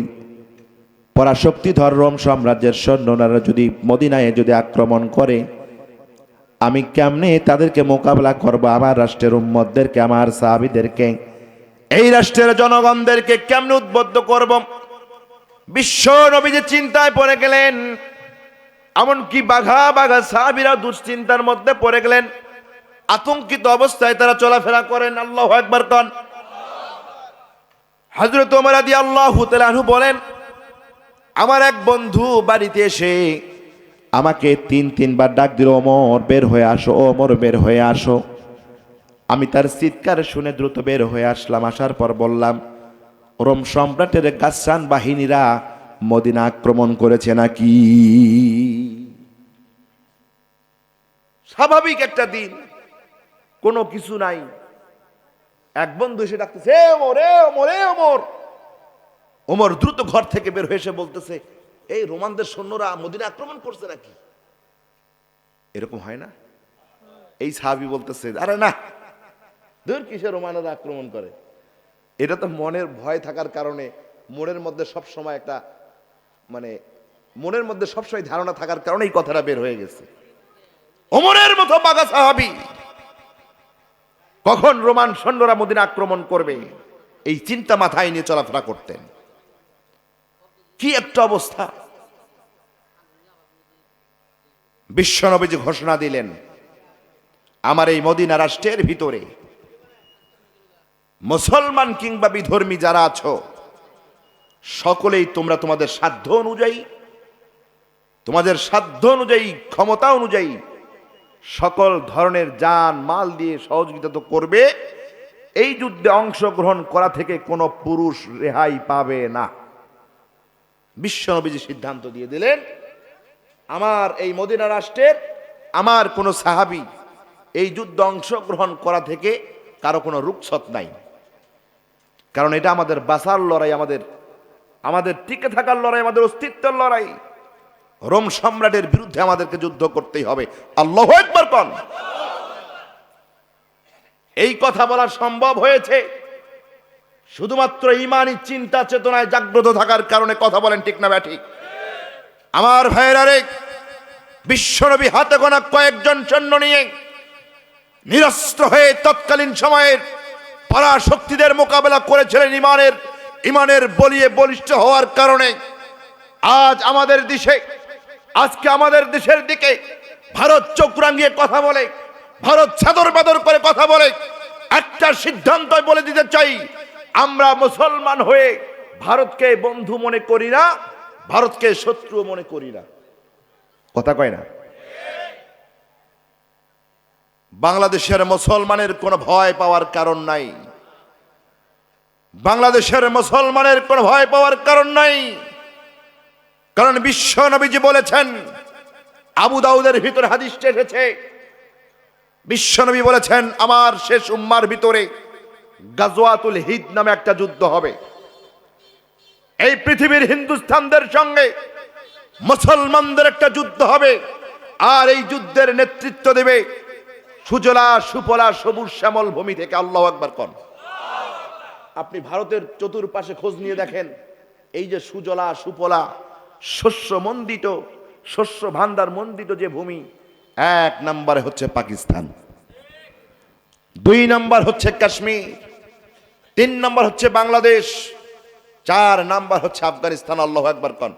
পরাশক্তিধর রোম সাম্রাজ্যের সৈন্যরা যদি মদিনায় যদি আক্রমণ করে, আমি কেমনে তাদেরকে মোকাবেলা করব? আমার রাষ্ট্রের উম্মতদেরকে, আমার সাহাবীদেরকে, এই রাষ্ট্রের জনগণদেরকে কেমনে উদ্বুদ্ধ করব? বিশ্ব নবী যে চিন্তায় পড়ে গেলেন, এমনকি বাঘা বাঘা সাহাবীরা দুশ্চিন্তার মধ্যে পড়ে গেলেন, আতঙ্কিত অবস্থায় তারা চলাফেরা করেন। আল্লাহু আকবার কন। হযরত ওমর রাদিয়াল্লাহু তাআলা আনহু বলেন, আমার এক বন্ধু বাড়িতে এসে আমাকে 3-3 বার ডাক দিল, ওমর বের হয়ে আসো, ওমর বের হয়ে আসো। আমি তার চিৎকার শুনে দ্রুত বের হয়ে আসলাম। আসার পর বললাম, রোম সম্রাটের গাসসান বাহিনীরা মদিনা আক্রমণ করেছে নাকি? স্বাভাবিক একটা দিন, কোনো কিছু নাই। এক বন্ধু এসে ডাকতেছে, ওমর, ওমর, ওমর। ওমর দ্রুত ঘর থেকে বের হয়ে এসে বলতেছে, এই রোমানদের সৈন্যরা মদিনা আক্রমণ করছে নাকি? এরকম হয় না? এই সাহাবী বলতেছে, আরে না, দূর, কিসে রোমানরা আক্রমণ করে? এটা তো মনের ভয় থাকার কারণে, মনের মধ্যে সবসময় একটা মনের মধ্যে সবসময় ধারণা থাকার কারণে এই কথাটা বের হয়ে গেছে। ওমরের মতো বাঘা সাহাবী কখন রোমান সৈন্যরা মদিনা আক্রমণ করবে এই চিন্তা মাথায় নিয়ে চলাফেরা করতেন। কি একটা অবস্থা! বিশ্বনবী যে ঘোষণা দিলেন, আমার এই মদিনা রাষ্ট্রের ভিতরে মুসলমান কিংবা বিধর্মী যারা আছো, সকলেই তোমরা তোমাদের সাধ্য অনুযায়ী, তোমাদের সাধ্য অনুযায়ী, ক্ষমতা অনুযায়ী সকল ধরনের জান মাল দিয়ে সহযোগিতা তো করবে। এই যুদ্ধে অংশগ্রহণ করা থেকে কোনো পুরুষ রেহাই পাবে না। বিশ্বনবীজি সিদ্ধান্ত দিয়ে দিলেন, আমার এই মদিনা রাষ্ট্রের আমার কোনো সাহাবী এই যুদ্ধে অংশগ্রহণ করা থেকে কারো কোনো রুখসত নাই। কারণ এটা আমাদের বাঁচার লড়াই, আমাদের টিকে থাকার লড়াই, আমাদের অস্তিত্বের লড়াই। রোম সম্রাটের বিরুদ্ধে আমাদেরকে যুদ্ধ করতেই হবে। আল্লাহু আকবার কোন। এই কথা বলা সম্ভব হয়েছে শুধুমাত্র ঈমানি চিন্তা চেতনায় জাগ্রত থাকার কারণে। কথা বলেন ঠিক না ব্যাঠিক? আমার ভাইয়েরা রে, বিশ্বনবী হাতে গোনা কয়েকজন সৈন্য নিয়ে নিরস্ত্র হয়ে তৎকালীন সময়ের পরাশক্তিদের মোকাবেলা করেছিলেন ইমানের বলিয়ে বলিষ্ঠ হওয়ার কারণে আজ আজকে আমাদের দেশের দিকে ভারত চোখ রাঙিয়ে কথা বলে, ভারত চাদর বাদর করে কথা বলে। একটা সিদ্ধান্ত বলে দিতে চাই, আমরা মুসলমান হয়ে ভারতকে বন্ধু মনে করি না, ভারতকে শত্রু মনে করি না। কথা কয় না? বাংলাদেশের মুসলমানের কোনো ভয় পাওয়ার কারণ নাই, বাংলাদেশের মুসলমানের কোনো ভয় পাওয়ার কারণ নাই। কারণ বিশ্ব নবীজি বলেছেন, আবু দাউদের ভিতরে হাদিসটা এসেছে, বিশ্ব নবী বলেছেন আমার শেষ উম্মার ভিতরে গাজওয়াতুল হিদ নামে একটা যুদ্ধ হবে। এই পৃথিবীর হিন্দুস্তানদের সঙ্গে মুসলমানদের একটা যুদ্ধ হবে, আর এই যুদ্ধের নেতৃত্ব দেবে সুজলা সুফলা সবুজ শ্যামল ভূমি থেকে। আল্লাহু আকবার কোন। আপনি ভারতের চতুর্পাশে খোঁজ নিয়ে দেখেন, এই যে সুজলা সুফলা শস্য মণ্ডিত, শস্য ভান্ডার মণ্ডিত যে ভূমি, 1 নম্বরে হচ্ছে পাকিস্তান, 2 নম্বর হচ্ছে কাশ্মীর, 3 নম্বর হচ্ছে বাংলাদেশ, 4 নম্বর হচ্ছে আফগানিস্তান। আল্লাহু আকবার কোন।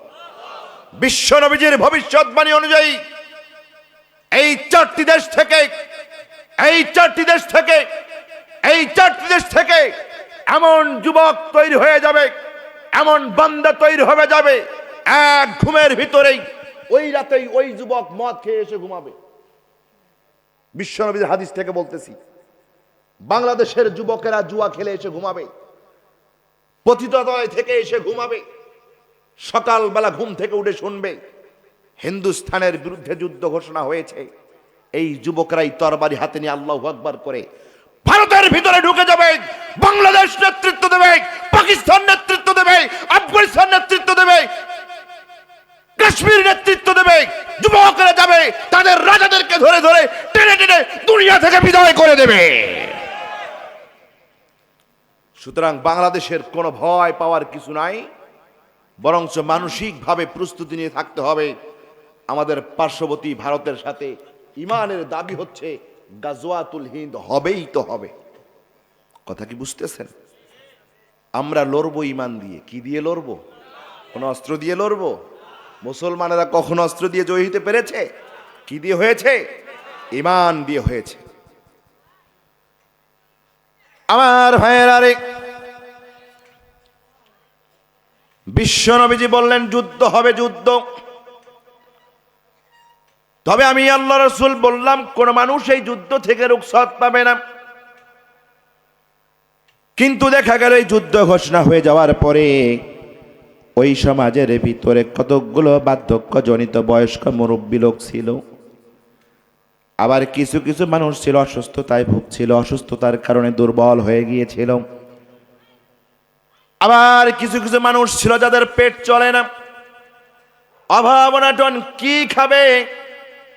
বিশ্ব নবীজির ভবিষ্যৎবাণী অনুযায়ী এই চারটি দেশ থেকে এমন যুবক তৈরি হয়ে যাবে, এমন বান্দা তৈরি হয়ে যাবে, এক ঘুমের ভিতরেই ওই রাতেই ওই যুবক মদ খেয়ে এসে ঘুমাবে। বিশ্ব নবীর হাদিস থেকে বলতেছি, বাংলাদেশের যুবকেরা জুয়া খেলে এসে ঘুমাবে, পতিতালয় থেকে এসে ঘুমাবে, সকালবেলা ঘুম থেকে উঠে শুনবে হিন্দুস্তানের বিরুদ্ধে যুদ্ধ ঘোষণা হয়েছে। এই যুবকরাই তরবারি হাতে নিয়ে আল্লাহু আকবার করে ভারতের ভিতরে ঢুকে যাবে, বাংলাদেশ নেতৃত্ব দেবে, পাকিস্তান নেতৃত্ব দেবে, আফগানিস্তান নেতৃত্ব দেবে, কাশ্মীর নেতৃত্ব দেবে। যুবকরা যাবে, তাদের রাজাদেরকে ধরে ধরে টেনে টেনে দুনিয়া থেকে বিদায় করে দেবে। সুতরাং বাংলাদেশের কোনো ভয় পাওয়ার কিছু নাই, বরঞ্চ মানসিকভাবে প্রস্তুতি নিয়ে থাকতে হবে। আমাদের পার্শ্ববর্তী ভারতের সাথে ইমানের দাবি হচ্ছে গাজওয়াতুল হিন্দ হবেই তো হবে। কথা কি বুঝতেছেন? আমরা লড়বো ইমান দিয়ে। কি দিয়ে লড়বো? কোন অস্ত্র দিয়ে লড়বো? মুসলমানেরা কখনো অস্ত্র দিয়ে জয়ী হতে পেরেছে? কি দিয়ে হয়েছে? ইমান দিয়ে হয়েছে। আমার ভাইয়েরা রে, বিশ্ব নবীজি বললেন যুদ্ধ হবে, যুদ্ধ। তবে আমি আল্লাহ রাসূল বললাম, কোন মানুষ এই যুদ্ধ থেকে রুখসত পাবে না। কিন্তু দেখা গেল এই যুদ্ধ ঘোষণা হয়ে যাওয়ার পরে ওই সমাজের ভিতরে কতকগুলো বার্ধক্যজনিত বয়স্ক মুরব্বী লোক ছিল, আবার কিছু কিছু মানুষ ছিল অসুস্থতায় ভুগছিল, অসুস্থতার কারণে দুর্বল হয়ে গিয়েছিল। আবার কিছু কিছু মানুষ ছিল যাদের পেট চলে না, অভাব অনটন, কি খাবে,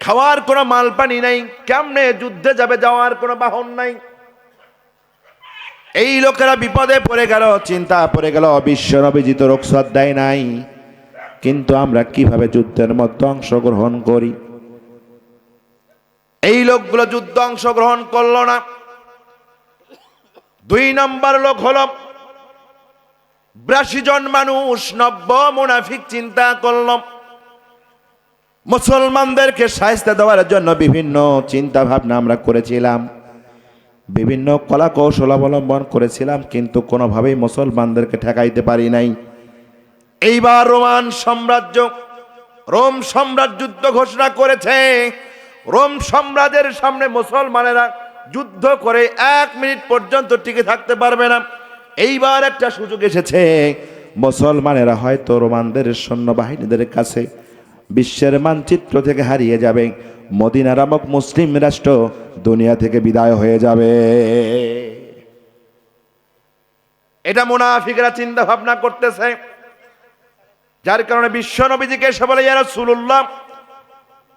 খাওয়ার কোনো মাল পানি নাই, কেমনে যুদ্ধে যাবে, যাওয়ার কোনো বাহন নাই। এই লোকেরা বিপদে পড়ে গেল, চিন্তা পড়ে গেল। বিশ্ব নবীজি তো রুখসত দেয় নাই, কিন্তু আমরা কিভাবে যুদ্ধের মধ্যে অংশগ্রহণ করি? এই লোকগুলো যুদ্ধ অংশগ্রহণ করলো না। 2 নম্বর লোক হলো 82 জন মানুষ, নব্য মুনাফিক চিন্তা করল মুসলমানদেরকে শায়েস্তা দেওয়ার জন্য বিভিন্ন চিন্তা ভাবনা আমরা করেছিলাম, বিভিন্ন কলা কৌশল অবলম্বন করেছিলাম, কিন্তু কোনোভাবেই মুসলমানদেরকে ঠেকাইতে পারি নাই। এইবার রোম সম্রাট যুদ্ধ ঘোষণা করেছে। রোম সম্রাটের সামনে মুসলমানেরা যুদ্ধ করে 1 মিনিট পর্যন্ত টিকে থাকতে পারবে না। এইবার একটা সুযোগ এসেছে, মুসলমানেরা হয়তো রোমানদের সৈন্যবাহিনীদের কাছে বিশ্বের মানচিত্র থেকে হারিয়ে যাবে, মদিনা নামক মুসলিম রাষ্ট্র দুনিয়া থেকে বিদায় হয়ে যাবে। এটা মুনাফিকরা চিন্তা ভাবনা করতেছে, যার কারণে বিশ্ব নবীজিকে এসে বলে, ইয়া রাসূলুল্লাহ,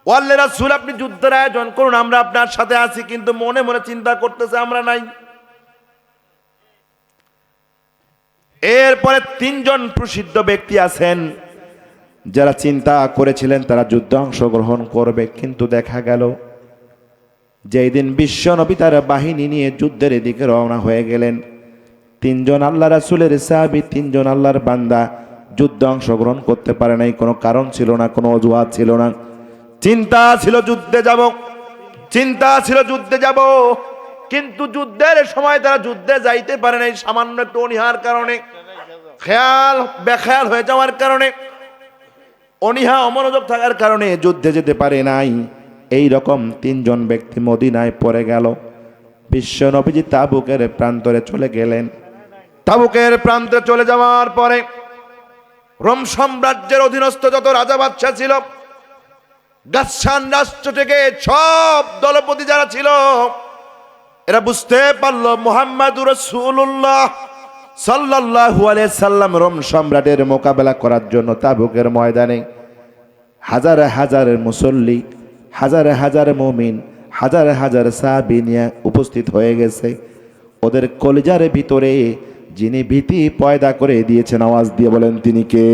ও আল্লাহর রাসূল, আপনি যুদ্ধের আয়োজন করুন, আমরা আপনার সাথে আছি। কিন্তু মনে মনে চিন্তা করতেছে আমরা নাই। এরপরে 3 জন প্রসিদ্ধ ব্যক্তি আছেন যারা চিন্তা করেছিলেন তারা যুদ্ধে অংশগ্রহণ করবে, কিন্তু দেখা গেল যেই দিন বিশ্ব নবী তার বাহিনী নিয়ে যুদ্ধের দিকে রওনা হয়ে গেলেন, তিনজন আল্লাহ রাসূলের সাহাবী, তিনজন আল্লাহর বান্দা যুদ্ধে অংশগ্রহণ করতে পারে নাই। কোনো কারণ ছিল না, কোনো অজুহাত ছিল না। চিন্তা ছিল যুদ্ধে যাব, চিন্তা ছিল যুদ্ধে যাব, কিন্তু যুদ্ধের সময় তারা যুদ্ধে যাইতে পারে নাই সামান্য একটু অনীহার কারণে, খেয়াল বেখেয়াল হয়ে যাওয়ার কারণে, অনীহা অমনোযোগ থাকার কারণে যুদ্ধে যেতে পারে নাই। এই রকম তিনজন ব্যক্তি মদিনায় পড়ে গেল। বিশ্ব নবীজি তাবুকের প্রান্তরে চলে গেলেন। তাবুকের প্রান্তে চলে যাওয়ার পরে রোম সাম্রাজ্যের অধীনস্থ যত রাজা বাদশাহ ছিল, গাসসান রাষ্ট্র থেকে সব দলপতি যারা ছিল, এরা বুঝতে পারল মুহাম্মাদুর রাসূলুল্লাহ সাল্লাল্লাহু আলাইহি সাল্লাম রোম সম্রাটের মোকাবেলা করার জন্য তাবুকের ময়দানে হাজার হাজার মুসল্লি, হাজার হাজার মুমিন, হাজার হাজার সাহাবী নিয়ে উপস্থিত হয়ে গেছে। ওদের কলিজার ভিতরে যিনি ভীতি পয়দা করে দিয়েছেন, আওয়াজ দিয়ে বলেন তিনি কে?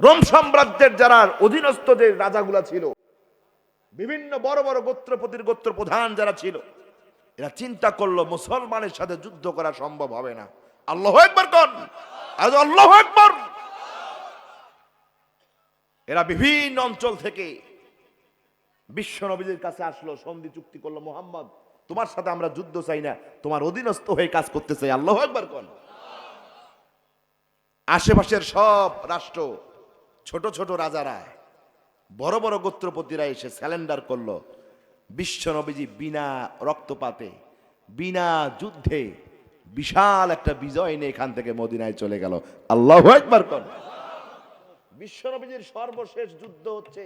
রোম সাম্রাজ্যের যারা অধীনস্থ যে রাজাগুলা ছিল, বিভিন্ন বড় বড় গোত্রপতির গোত্র প্রধান যারা ছিল, এরা চিন্তা করলো মুসলমানের সাথে যুদ্ধ করা সম্ভব হবে না। আল্লাহু আকবার কোন, আজ আল্লাহু আকবার। এরা বিভিন্ন অঞ্চল থেকে বিশ্ব নবীর কাছে আসলো, সন্ধি চুক্তি করলো, মুহাম্মদ তোমার সাথে আমরা যুদ্ধ চাই না, তোমার অধীনস্থ হয়ে কাজ করতে চাই। আল্লাহু আকবার কোন। আশেপাশের সব রাষ্ট্র, ছোট ছোট রাজারা, বড় বড় গোত্রপতিরা এসে স্যালেন্ডার করলো। বিশ্ব নবীজি বিনা রক্তপাতে, বিনা যুদ্ধে বিশাল একটা বিজয় নিয়ে এখান থেকে মদিনায় চলে গেল। আল্লাহু আকবার কোন। বিশ্ব নবীজির সর্বশেষ যুদ্ধ হচ্ছে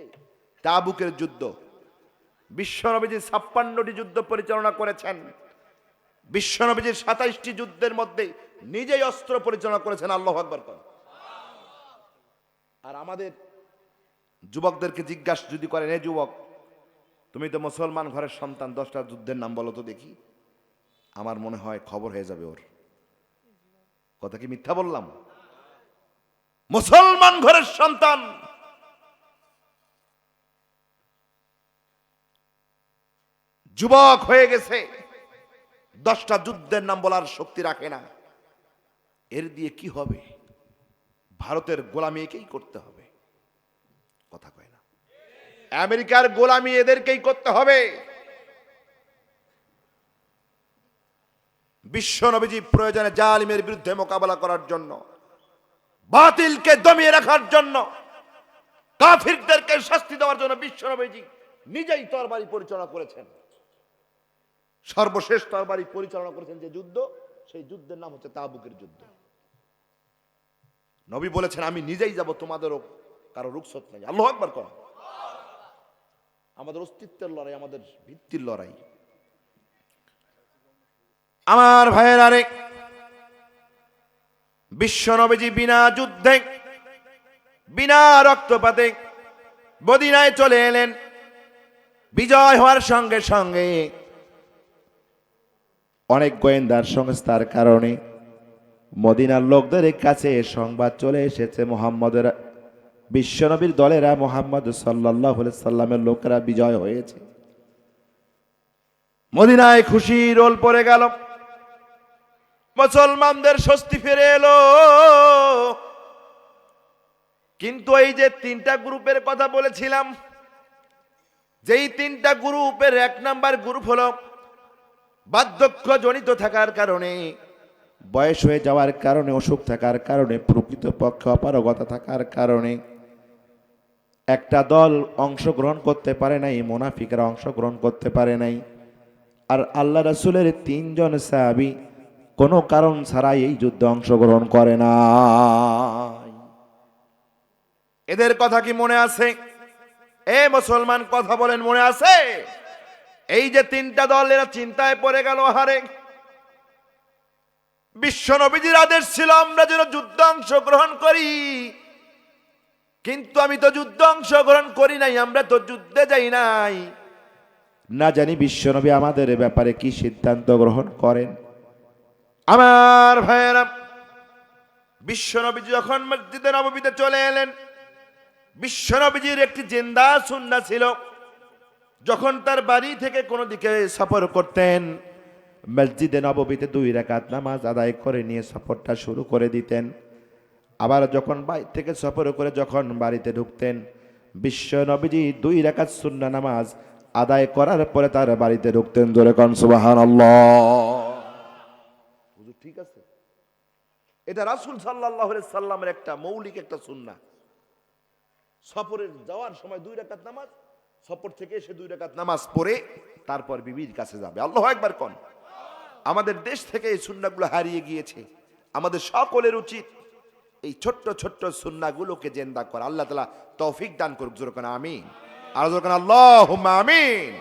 তাবুকের যুদ্ধ। বিশ্ব নবীজি 56টি যুদ্ধ পরিচালনা করেছেন। বিশ্ব নবীজির 27টি যুদ্ধের মধ্যে নিজেই অস্ত্র পরিচালনা করেছেন। আল্লাহু আকবার কোন। আর আমাদের যুবকদেরকে জিজ্ঞাসা যদি করেন, এ যুবক তুমি তো মুসলমান ঘরের সন্তান, 10টা যুদ্ধের নাম বলো তো দেখি, আমার মনে হয় খবর হয়ে যাবে ওর। কথা কি মিথ্যা বললাম? মুসলমান ঘরের সন্তান, যুবক হয়ে গেছে, 10টা যুদ্ধের নাম বলার শক্তি রাখে না। এর দিয়ে কি হবে? ভারতের গোলামি একেই করতে হবে। কথা কয় না? আমেরিকার গোলামি এদেরকেই করতে হবে। বিশ্ব নবীজি প্রয়োজনে জালিমের বিরুদ্ধে মোকাবেলা করার জন্য, বাতিলকে দমিয়ে রাখার জন্য, কাফিরদেরকে শাস্তি দেওয়ার জন্য বিশ্ব নবীজি নিজেই তরবারি পরিচালনা করেছেন। সর্বশেষ তরবারি পরিচালনা করেছেন যে যুদ্ধ, সেই যুদ্ধের নাম হচ্ছে তাবুকের যুদ্ধ। নবী বলেছেন আমি নিজেই যাব, তোমাদেরও কারো রুখসত নাই। আল্লাহু আকবার কোন। আমাদের অস্তিত্বের লড়াই, আমাদের ভিত্তির লড়াই। আমার ভাইয়ের আরেক, বিশ্ব নবীজি বিনা যুদ্ধে, বিনা রক্তপাতে মদিনায় চলে এলেন। বিজয় হওয়ার সঙ্গে সঙ্গে অনেক গোয়েন্দার সংস্থার কারণে মদিনার লোকদের কাছে সংবাদ চলে এসেছে মুহাম্মদের, বিশ্বনবীর দলেরা, মুহাম্মদ সাল্লাল্লাহু আলাইহি সাল্লামের লোকেরা বিজয় হয়েছে। মদিনায় খুশি রোল পড়ে গেল, মুসলমানদের স্বস্তি ফিরে এলো। কিন্তু এই যে 3টা গ্রুপের কথা বলেছিলাম, যেই 3টা গ্রুপের 1 নাম্বার গ্রুপ হলো বার্ধক্য জনিত থাকার কারণে, বয়স হয়ে যাওয়ার কারণে, অসুখ থাকার কারণে, প্রকৃতপক্ষে অপারগতা থাকার কারণে একটা দল অংশগ্রহণ করতে পারে নাই, মুনাফিকরা অংশগ্রহণ করতে পারে নাই। আর আল্লাহ রাসূলের 3 জন সাহাবী কোনো কারণ ছাড়াই এই যুদ্ধে অংশগ্রহণ করে না। এদের কথা কি মনে আছে? এ মুসলমান কথা বলেন, মনে আছে? এই যে 3টা দল, এরা চিন্তায় পড়ে গেল, হারে বিশ্ব নবীজির আদেশ ছিল আমরা যেন যুদ্ধে অংশগ্রহণ করি, কিন্তু আমি তো যুদ্ধে অংশগ্রহণ করি নাই, আমরা তো যুদ্ধে যাই নাই। না জানি বিশ্বনবী আমাদের ব্যাপারে কি সিদ্ধান্ত গ্রহণ করেন। আমার ভাইয়েরা, বিশ্বনবী যখন মসজিদে নববীতে চলে এলেন, বিশ্বনবীজির একটি জিন্দা সুন্নাহ ছিল, যখন তার বাড়ি থেকে কোনো দিকে সফর করতেন, মসজিদে নববীতে 2 রাকাত নামাজ আদায় করে নিয়ে সফরটা শুরু করে দিতেন। আবার যখন বাড়ি থেকে সফর করে যখন বাড়িতে ঢুকতেন, বিশ্ব নবীজি 2 রাকাত সুন্নাহ নামাজ আদায় করার পরে তার বাড়িতে ঢুকতেন। জোরে কোন সুবহানাল্লাহ। হুজুর ঠিক আছে? এটা রাসূল সাল্লাল্লাহু আলাইহি সাল্লামের একটা মৌলিক একটা সুন্নাহ। সফরে যাওয়ার সময় 2 রাকাত নামাজ, সফর থেকে এসে 2 রাকাত নামাজ পড়ে তারপর বিবির কাছে যাবে। আল্লাহু আকবার কোন। আমাদের দেশ থেকে এই সুন্নাহগুলো হারিয়ে গিয়েছে। আমাদের সকলের উচিত এই ছোট্ট ছোট্ট সুন্নাহগুলোকে জিন্দা করা। আল্লাহ তাআলা তৌফিক দান করুক। জোরে কোন আমিন। আর জোরে কোন আল্লাহুম্মা আমিন।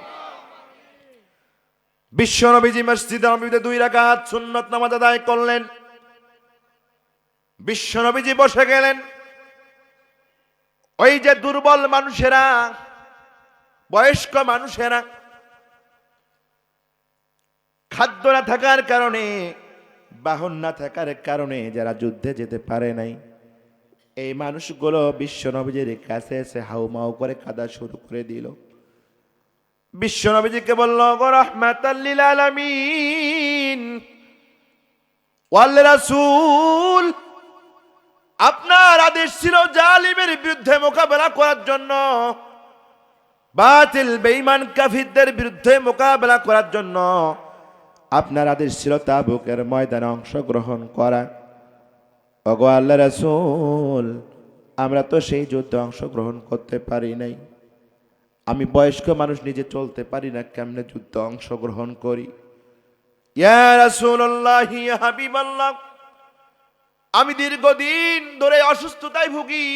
বিশ্ব নবীজি মসজিদে নববীতে 2 রাকাত সুন্নাত নামাজ আদায় করলেন। বিশ্ব নবীজি বসে গেলেন। ওই যে দুর্বল মানুষেরা, বয়স্ক মানুষেরা, খাদ্য না থাকার কারণে, বাহন না থাকার কারণে যারা যুদ্ধে যেতে পারে নাই, এই মানুষগুলো বিশ্ব নবীজির কাছে এসে হাউমাউ করে কাঁদা শুরু করে দিল। বিশ্ব নবীজিকে বলল, গো রাহমাতাল লিল আলামিন ওয়াল রাসূল, আপনার আদেশ ছিল জালিমের বিরুদ্ধে মোকাবেলা করার জন্য, বাতিল বেঈমান কাফিরদের বিরুদ্ধে মোকাবেলা করার জন্য আপনার আদেশ ছিল তাবুকের ময়দানে অংশগ্রহণ করা। ওগো আল্লাহর রাসূল, আমরা তো সেই যুদ্ধে অংশগ্রহণ করতে পারি নাই। আমি বয়স্ক মানুষ, নিজে চলতে পারি না, কেমনে যুদ্ধে অংশগ্রহণ করি? ইয়া রাসূলুল্লাহ, ইয়া হাবিবাল্লাহ, আমি দীর্ঘদিন ধরে অসুস্থতায় ভুগি।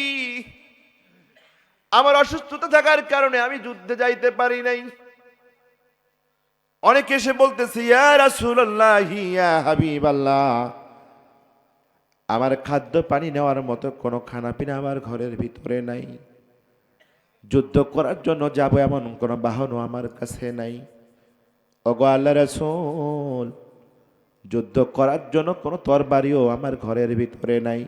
আমার অসুস্থতা থাকার কারণে আমি যুদ্ধে যাইতে পারি নাই। অনেকে এসে বলতেছে, ইয়া রাসূলুল্লাহ, ইয়া হাবিবাল্লাহ, আমার খাদ্য পানি নেওয়ার মতো কোনো খানাপিনা আমার ঘরের ভিতরে নাই। যুদ্ধ করার জন্য যাব এমন কোনো বাহনও আমার কাছে নাই। ওগো আল্লাহর রাসূল, যুদ্ধ করার জন্য কোনো তরবারিও আমার ঘরের ভিতরে নাই।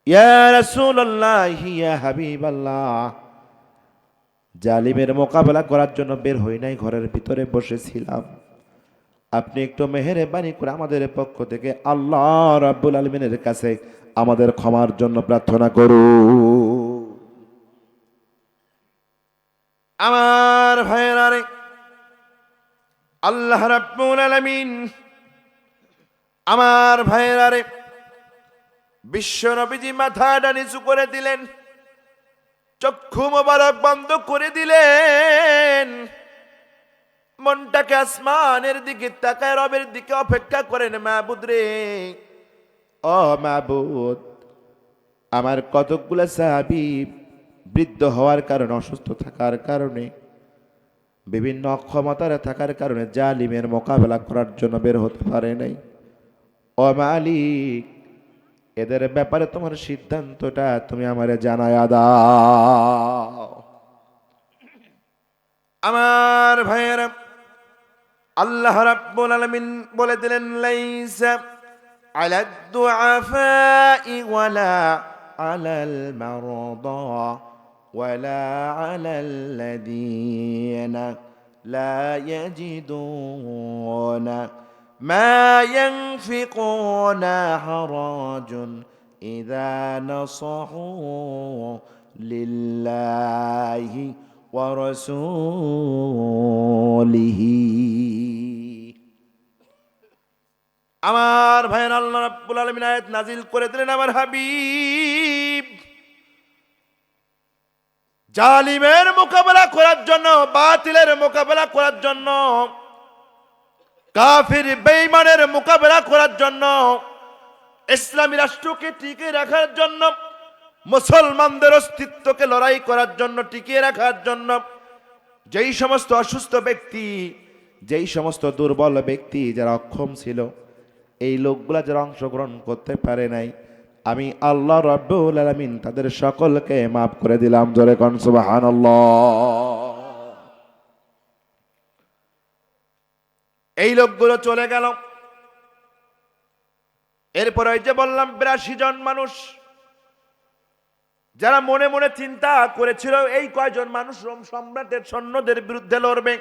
ইয়া রাসূলুল্লাহ, ইয়া হাবিবাল্লাহ, জালিমের মোকাবেলা করার জন্য বের হই নাই, ঘরের ভিতরে বসেছিলাম। আপনি একটু মেহেরবানি করে আমাদের পক্ষ থেকে আল্লাহ রাব্বুল আলামিনের কাছে আমাদের ক্ষমার জন্য প্রার্থনা করুন। আমার ভাইয়েরা রে, আল্লাহ রাব্বুল আলামিন, আমার ভাইয়েরা রে, বিশ্ব নবীজি মাথাটা নিচু করে দিলেন, চক্ষু মোবারক বন্ধ করে দিলেন, মনটাকে আসমানের দিকে তাকায় রবের দিকে অপেক্ষা করেন। মাবুদ রে, ও মাবুদ, আমার কতকগুলো সাহাবী বৃদ্ধ হওয়ার কারণে, অসুস্থ থাকার কারণে, বিভিন্ন অক্ষমতার থাকার কারণে জালিমের মোকাবেলা করার জন্য বের হতে পারে নাই। ও মালিক, এদের ব্যাপারে তোমার সিদ্ধান্তটা তুমি আমারে জানায়া দাও। আমার ভাইয়েরা, আল্লাহ রাব্বুল আলামিন বলে দিলেন, লাইসা আলাদ দুআফাই ওয়ালা আলাল মারদা ওয়ালা আলাল্লাযীনা লা ইয়াজিদুনা মা ইয়ানফিকুনা হারাজুন ইযা নাসাহু লিল্লাহি ওয়া রাসূলিহি। আমার ভাইয়ের, আল্লাহ রাব্বুল আলামিন আয়াত নাজিল করে দিলেন, আমার হাবিব জালিমের মোকাবেলা করার জন্য, বাতিলের মোকাবেলা করার জন্য, কাফির বেঈমানের মোকাবেলা করার জন্য, ইসলামী রাষ্ট্রকে টিকিয়ে রাখার জন্য, মুসলমানদের অস্তিত্বকে লড়াই করার জন্য, টিকিয়ে রাখার জন্য, যেই সমস্ত অসুস্থ ব্যক্তি, যেই সমস্ত দুর্বল ব্যক্তি যারা অক্ষম ছিল, এই লোকগুলা যারা অংশগ্রহণ করতে পারে নাই, আমি আল্লাহ রাব্বুল আলামিন তাদের সকলকে মাফ করে দিলাম। জোরে কোন সুবহানাল্লাহ। এই লোকগুলো চলে গেল। এরপর ওই যে বললাম 82 জন মানুষ, যারা মনে মনে চিন্তা করেছিল এই কয়জন মানুষ রোম সম্রাটের সৈন্যদের বিরুদ্ধে লড়বে,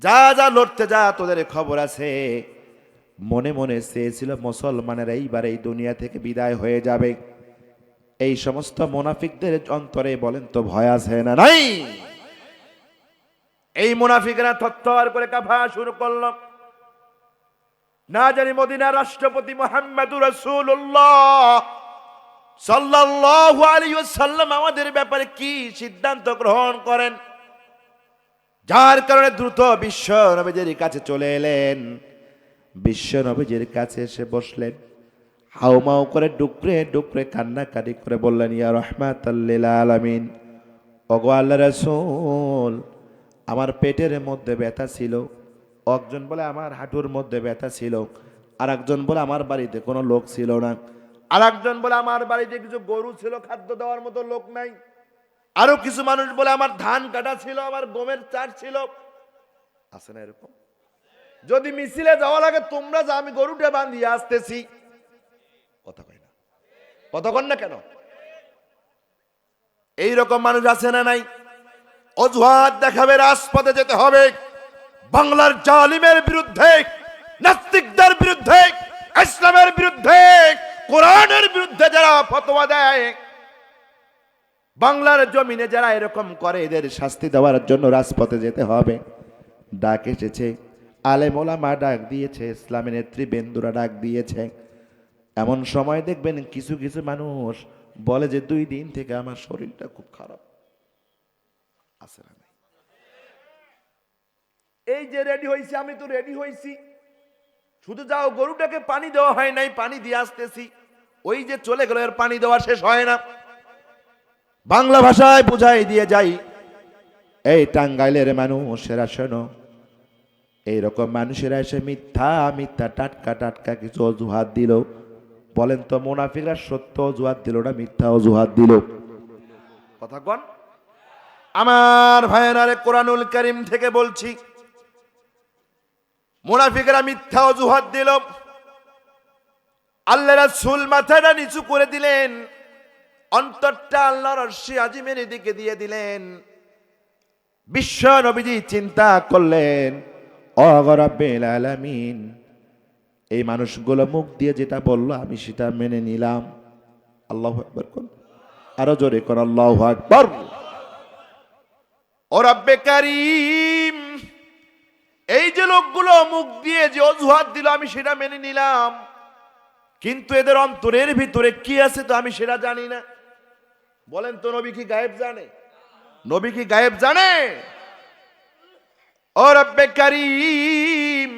যা যা লড়তে যা তোদের খবর আছে, মনে মনে চেয়েছিল মুসলমানের এইবার এই দুনিয়া থেকে বিদায় হয়ে যাবে। এই সমস্ত মুনাফিকদের অন্তরে বলেন তো ভয় আছে না নাই? এই মুনাফিকরা থরথর করে কাঁপা শুরু করল। না জানি মদিনার রাষ্ট্রপতি মুহাম্মদুর রাসূলুল্লাহ সাল্লাল্লাহু আলাইহি ওয়াসাল্লাম আমাদের ব্যাপারে কি সিদ্ধান্ত গ্রহণ করেন, যার কারণে দ্রুত বিশ্ব নবীজির কাছে চলে এলেন। বিশ্ব নবীজির কাছে এসে বসলেন, হাউমাউ করে ডুকরে ডুকরে কান্নাকাটি করে বললেন, ইয়া রাহমাতাল লিল আলামিন, ওগো আল্লাহর রাসূল, আমার পেটের মধ্যে ব্যথা ছিল, একজন বলে আমার হাঁটুর মধ্যে ব্যথা ছিল, আর একজন বলে আমার বাড়িতে কোনো লোক ছিল না, আর একজন বলে আমার বাড়িতে কিছু গরু ছিল, খাদ্য দেওয়ার মতো লোক নাই, আরো কিছু মানুষ বলে আমার ধান কাটা ছিল, আমার গমের চাষ ছিল। আছে না এরকম? যদি মিছিলে যাওয়া লাগে তোমরা যা, আমি গরুটা বাঁধিয়ে আসতেছি। কথা কয় না, কথা কন না কেন? এইরকম মানুষ আছে না নাই? অজুহাত দেখাবে, রাজপথে যেতে হবে, বাংলার জালিমের বিরুদ্ধে, নাস্তিকদের বিরুদ্ধে, ইসলামের বিরুদ্ধে, কোরআনের বিরুদ্ধে যারা ফতোয়া দেয়, বাংলার জমিনে যারা এরকম করে, এদের শাস্তি দেওয়ার জন্য রাজপথে যেতে হবে। ডাক এসেছে, আলেম ওলামা ডাক দিয়েছে, ইসলামী নেতৃবৃন্দরা ডাক দিয়েছে। এমন সময় দেখবেন কিছু কিছু মানুষ বলে যে 2 দিন থেকে আমার শরীরটা খুব খারাপ। আছে না? এই যে রেডি হয়েছি, আমি তো রেডি হয়েছি, শুধু যাও গরুটাকে পানি দেওয়া হয় নাই, পানি দিয়ে আসতেছি, ওই যে চলে গেল, এর পানি দেওয়া শেষ হয় না। বাংলা ভাষায় বুঝাই দিয়ে যাই, এই টাঙ্গাইলের মানুষেরা শোনো, এইরকম মানুষেরা এসে মিথ্যা মিথ্যা টাটকা টাটকা কিছু অজুহাত দিল। বলেন তো মুনাফিকরা সত্য অজুহাত দিল না মিথ্যা অজুহাত দিল? কথা কন আমার ভাইয়েরা, কোরআনুল কারীম থেকে বলছি, মুনাফিকরা মিথ্যা অজুহাত দিল। আল্লাহ রাসূল মাথাটা নিচু করে দিলেন, অন্তরটা আল্লাহর আরশে আজিমের দিকে দিয়ে দিলেন। বিশ্ব নবীজি চিন্তা করলেন, ও রাব্বিল আলামিন, এই মানুষগুলো মুখ দিয়ে যেটা বললো আমি সেটা মেনে নিলাম। আল্লাহু আকবার কোন, আরো জোরে কোন আল্লাহু আকবার। ও রব্বে কারীম, এই যে লোকগুলো মুখ দিয়ে যে অজুহাত দিল আমি সেটা মেনে নিলাম, কিন্তু এদের অন্তরের ভিতরে কি আছে তো আমি সেটা জানি না। বলেন তো নবী কি গায়েব জানে? নবী কি গায়েব জানে? ও রব্বে কারীম,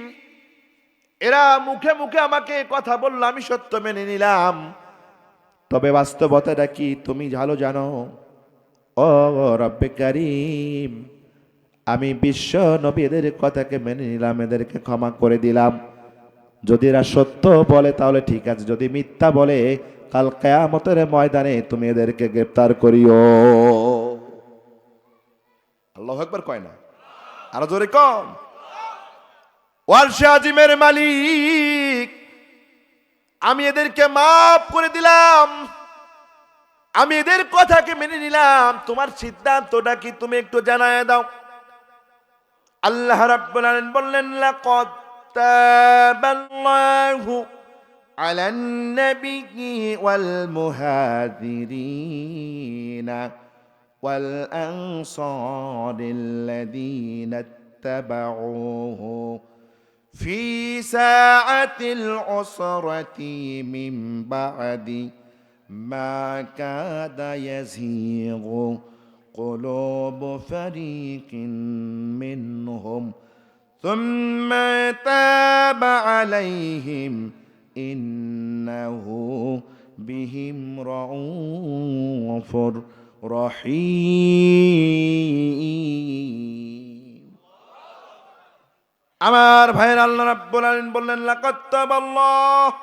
এরা মুখে মুখে আমাকে কথা বললো, আমি সত্য মেনে নিলাম, তবে বাস্তবতাটা কি তুমি ভালো জানো। ও রব্বে কারীম, আমি বিশ্ব নবী এদের কথাকে মেনে নিলাম, এদেরকে ক্ষমা করে দিলাম। যদি এরা সত্য বলে তাহলে ঠিক আছে, যদি মিথ্যা বলে কাল কিয়ামতের ময়দানে তুমি এদেরকে গ্রেফতার করিও। আল্লাহু আকবার কয় না? আরো জোরে কম। ওয়ারশে আজিমের মালিক, আমি এদেরকে মাফ করে দিলাম, আমি এদের কথাকে মেনে নিলাম, তোমার সিদ্ধান্তটা কি তুমি একটু জানায় দাও। আল্লাহ রাব্বুল আলামিন বললেন, লাকাদ তাবাল্লাহু আলান নাবিয়্যি ওয়াল মুহাজিরিনা ওয়াল আনসারিল্লাযীনা ইত্তাবাউহু ফি সাআতিল উসরাতি মিন বা'দি মা কাদা ইয়াযীগু قلوب فريق منهم ثم تاب عليهم إنه بهم رؤوف رحيم। আমার ভাইয়ের আল্লাহ রাব্বুল আলামিন বললেন, লাকাদ তাবাল্লাহু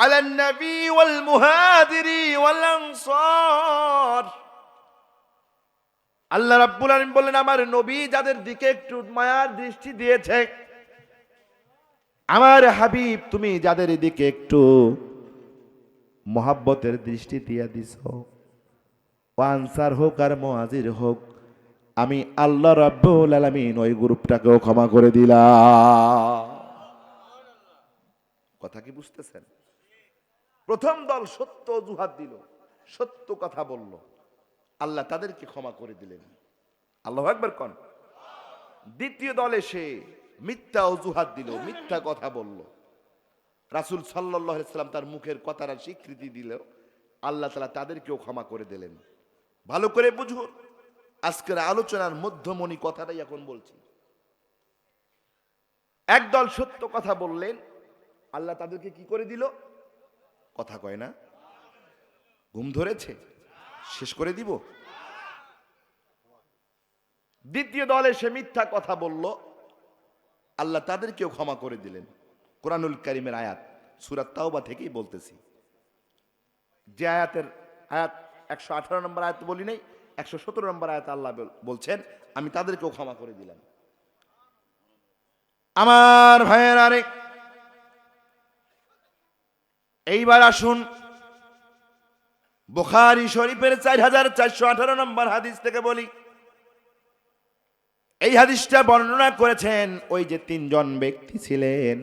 আলান নবী ওয়াল মুহাজিরি ওয়াল আনসার। আল্লাহ রাব্বুল আলামিন বললেন, আমার নবী যাদের দিকে একটু মায়ার দৃষ্টি দিয়েছে, আমার হাবিব তুমি যাদের দিকে একটু মহাব্বতের দৃষ্টি দিয়ে দিছো, আনসার হোক আর মুহাজির হোক, আমি আল্লাহ রাব্বুল আলামিন ওই গ্রুপটাকেও ক্ষমা করে দিলাম। কথা কি বুঝতেছেন? প্রথম দল সত্য অজুহাত দিল, সত্য কথা বলল, আল্লাহ তাদেরকে ক্ষমা করে দিলেন। আল্লাহু আকবার কোন। দ্বিতীয় দল এসে মিথ্যা অজুহাত দিল, মিথ্যা কথা বলল, রাসূল সাল্লাল্লাহু আলাইহি সাল্লাম তার মুখের কথার স্বীকৃতি দিল, আল্লাহ তাআলা তাদেরকেও ক্ষমা করে দিলেন। ভালো করে বুঝুন, আজকের আলোচনার মধ্যমণি কথাটাই এখন বলছি। একদল সত্য কথা বললেন, আল্লাহ তাদেরকে কি করে দিল? কথা কয় না? ঘুম ধরেছে? শেষ করে দিব। দ্বিতীয় দল এসে মিথ্যা কথা বলল, আল্লাহ তাদেরকেও ক্ষমা করে দিলেন। কোরআনুল কারীমের আয়াত, সূরা তাওবা থেকেই বলতেছি। যে আয়াত 118 নম্বর আয়াত বলি নাই, 117 নম্বর আয়াত আল্লাহ বলছেন আমি তাদেরকেও ক্ষমা করে দিলাম। আমার ভাইয়েরা রে, এইবার আসুন বুখারী শরীফের 4418 নম্বর হাদিস থেকে বলি। এই হাদিসটা বর্ণনা করেছেন ওই যে তিনজন ব্যক্তি ছিলেন,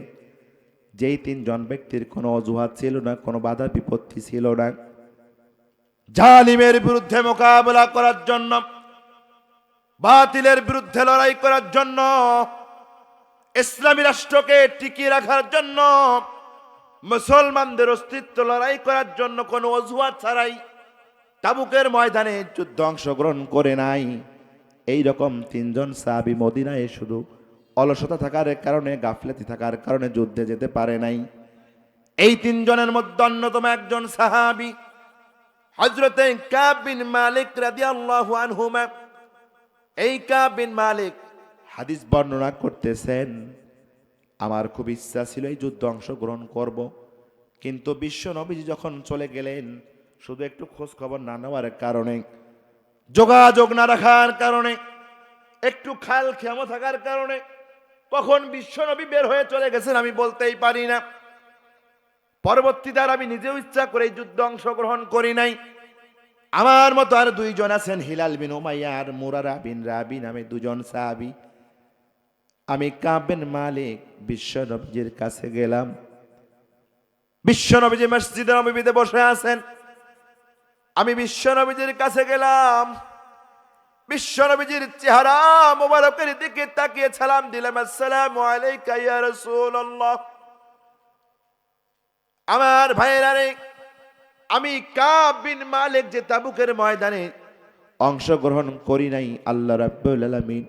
যেই তিনজন ব্যক্তির কোনো অজুহাত ছিল না, কোনো বাধা বিপত্তি ছিল না, জালিমের বিরুদ্ধে মোকাবেলা করার জন্য, বাতিলের বিরুদ্ধে লড়াই করার জন্য, ইসলামী রাষ্ট্রকে টিকিয়ে রাখার জন্য, মুসলমানদের অস্তিত্ব লড়াই করার জন্য কোনো অজুহাত ছাড়াই তাবুকের ময়দানে যুদ্ধে অংশগ্রহণ করে নাই। এই রকম তিনজন সাহাবী মদিনায় শুধু অলসতা থাকার কারণে, গাফলাতি থাকার কারণে যুদ্ধে যেতে পারে নাই। এই তিনজনের মধ্যে অন্যতম একজন সাহাবী হযরতে কাব বিন মালিক রাদিয়াল্লাহু আনহুমা। এই কাব বিন মালিক হাদিস বর্ণনা করতেছেন, আমার খুব ইচ্ছা ছিল এই যুদ্ধে অংশগ্রহণ করব, কিন্তু বিশ্ব নবীজি যখন চলে গেলেন, শুধু একটু খোঁজ খবর না নেওয়ার কারণে, যোগাযোগ না রাখার কারণে, একটু খাল খেয়ামো থাকার কারণে কখন বিশ্ব নবী বের হয়ে চলে গেছেন আমি বলতেই পারি না। পরবর্তীতে আমি নিজেও ইচ্ছা করে এই যুদ্ধে অংশগ্রহণ করি নাই। আমার মতো আর দুইজন আছেন, হিলাল বিন উমাইয়া আর মুরারা বিন রাবি নামে দুজন সাহাবী। আমি কাব বিন মালিক বিশ্ব নবীজির কাছে গেলাম। বিশ্ব নবীজি মসজিদে নববীতে বসে আছেন। আমি বিশ্ব নবীজির কাছে গেলাম, বিশ্ব নবীজির চেহারা মোবারকের দিকে তাকিয়ে সালাম দিলাম, আসসালামু আলাইকা ইয়া রাসূলুল্লাহ। আমার ভাইয়েরা রে, আমি কাব বিন মালিক যে তাবুকের ময়দানে অংশগ্রহণ করি নাই, আল্লাহ রাব্বুল আলামিন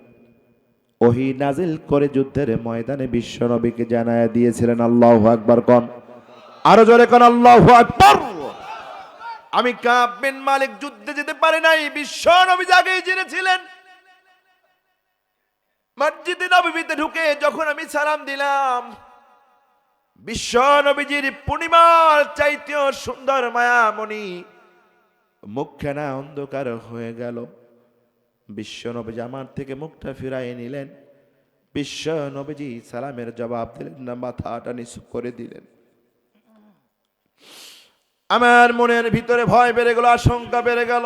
ওহী নাজিল করে যুদ্ধের ময়দানে বিশ্ব নবীকে জানায়া দিয়েছিলেন। আল্লাহু আকবার কোন। আরো জোরে কোন আল্লাহু আকবার। আমি কাব বিন মালিক যুদ্ধে যেতে পারি নাই, বিশ্ব নবী আগেই জেনেছিলেন। মসজিদে নববীতে ঢুকে যখন আমি সালাম দিলাম, বিশ্ব নবীজির পূর্ণিমার চাইতেও সুন্দর মায়ামণি মুখখানা অন্ধকার হয়ে গেল। বিশ্ব নবীজি আমার থেকে মুখটা ফিরাই নিলেন। বিশ্ব নবীজি সালামের জবাব দিলেন না, মাথাটা নিচু করে দিলেন। আমার মনের ভিতরে ভয় বেড়ে গেল, আশঙ্কা বেড়ে গেল।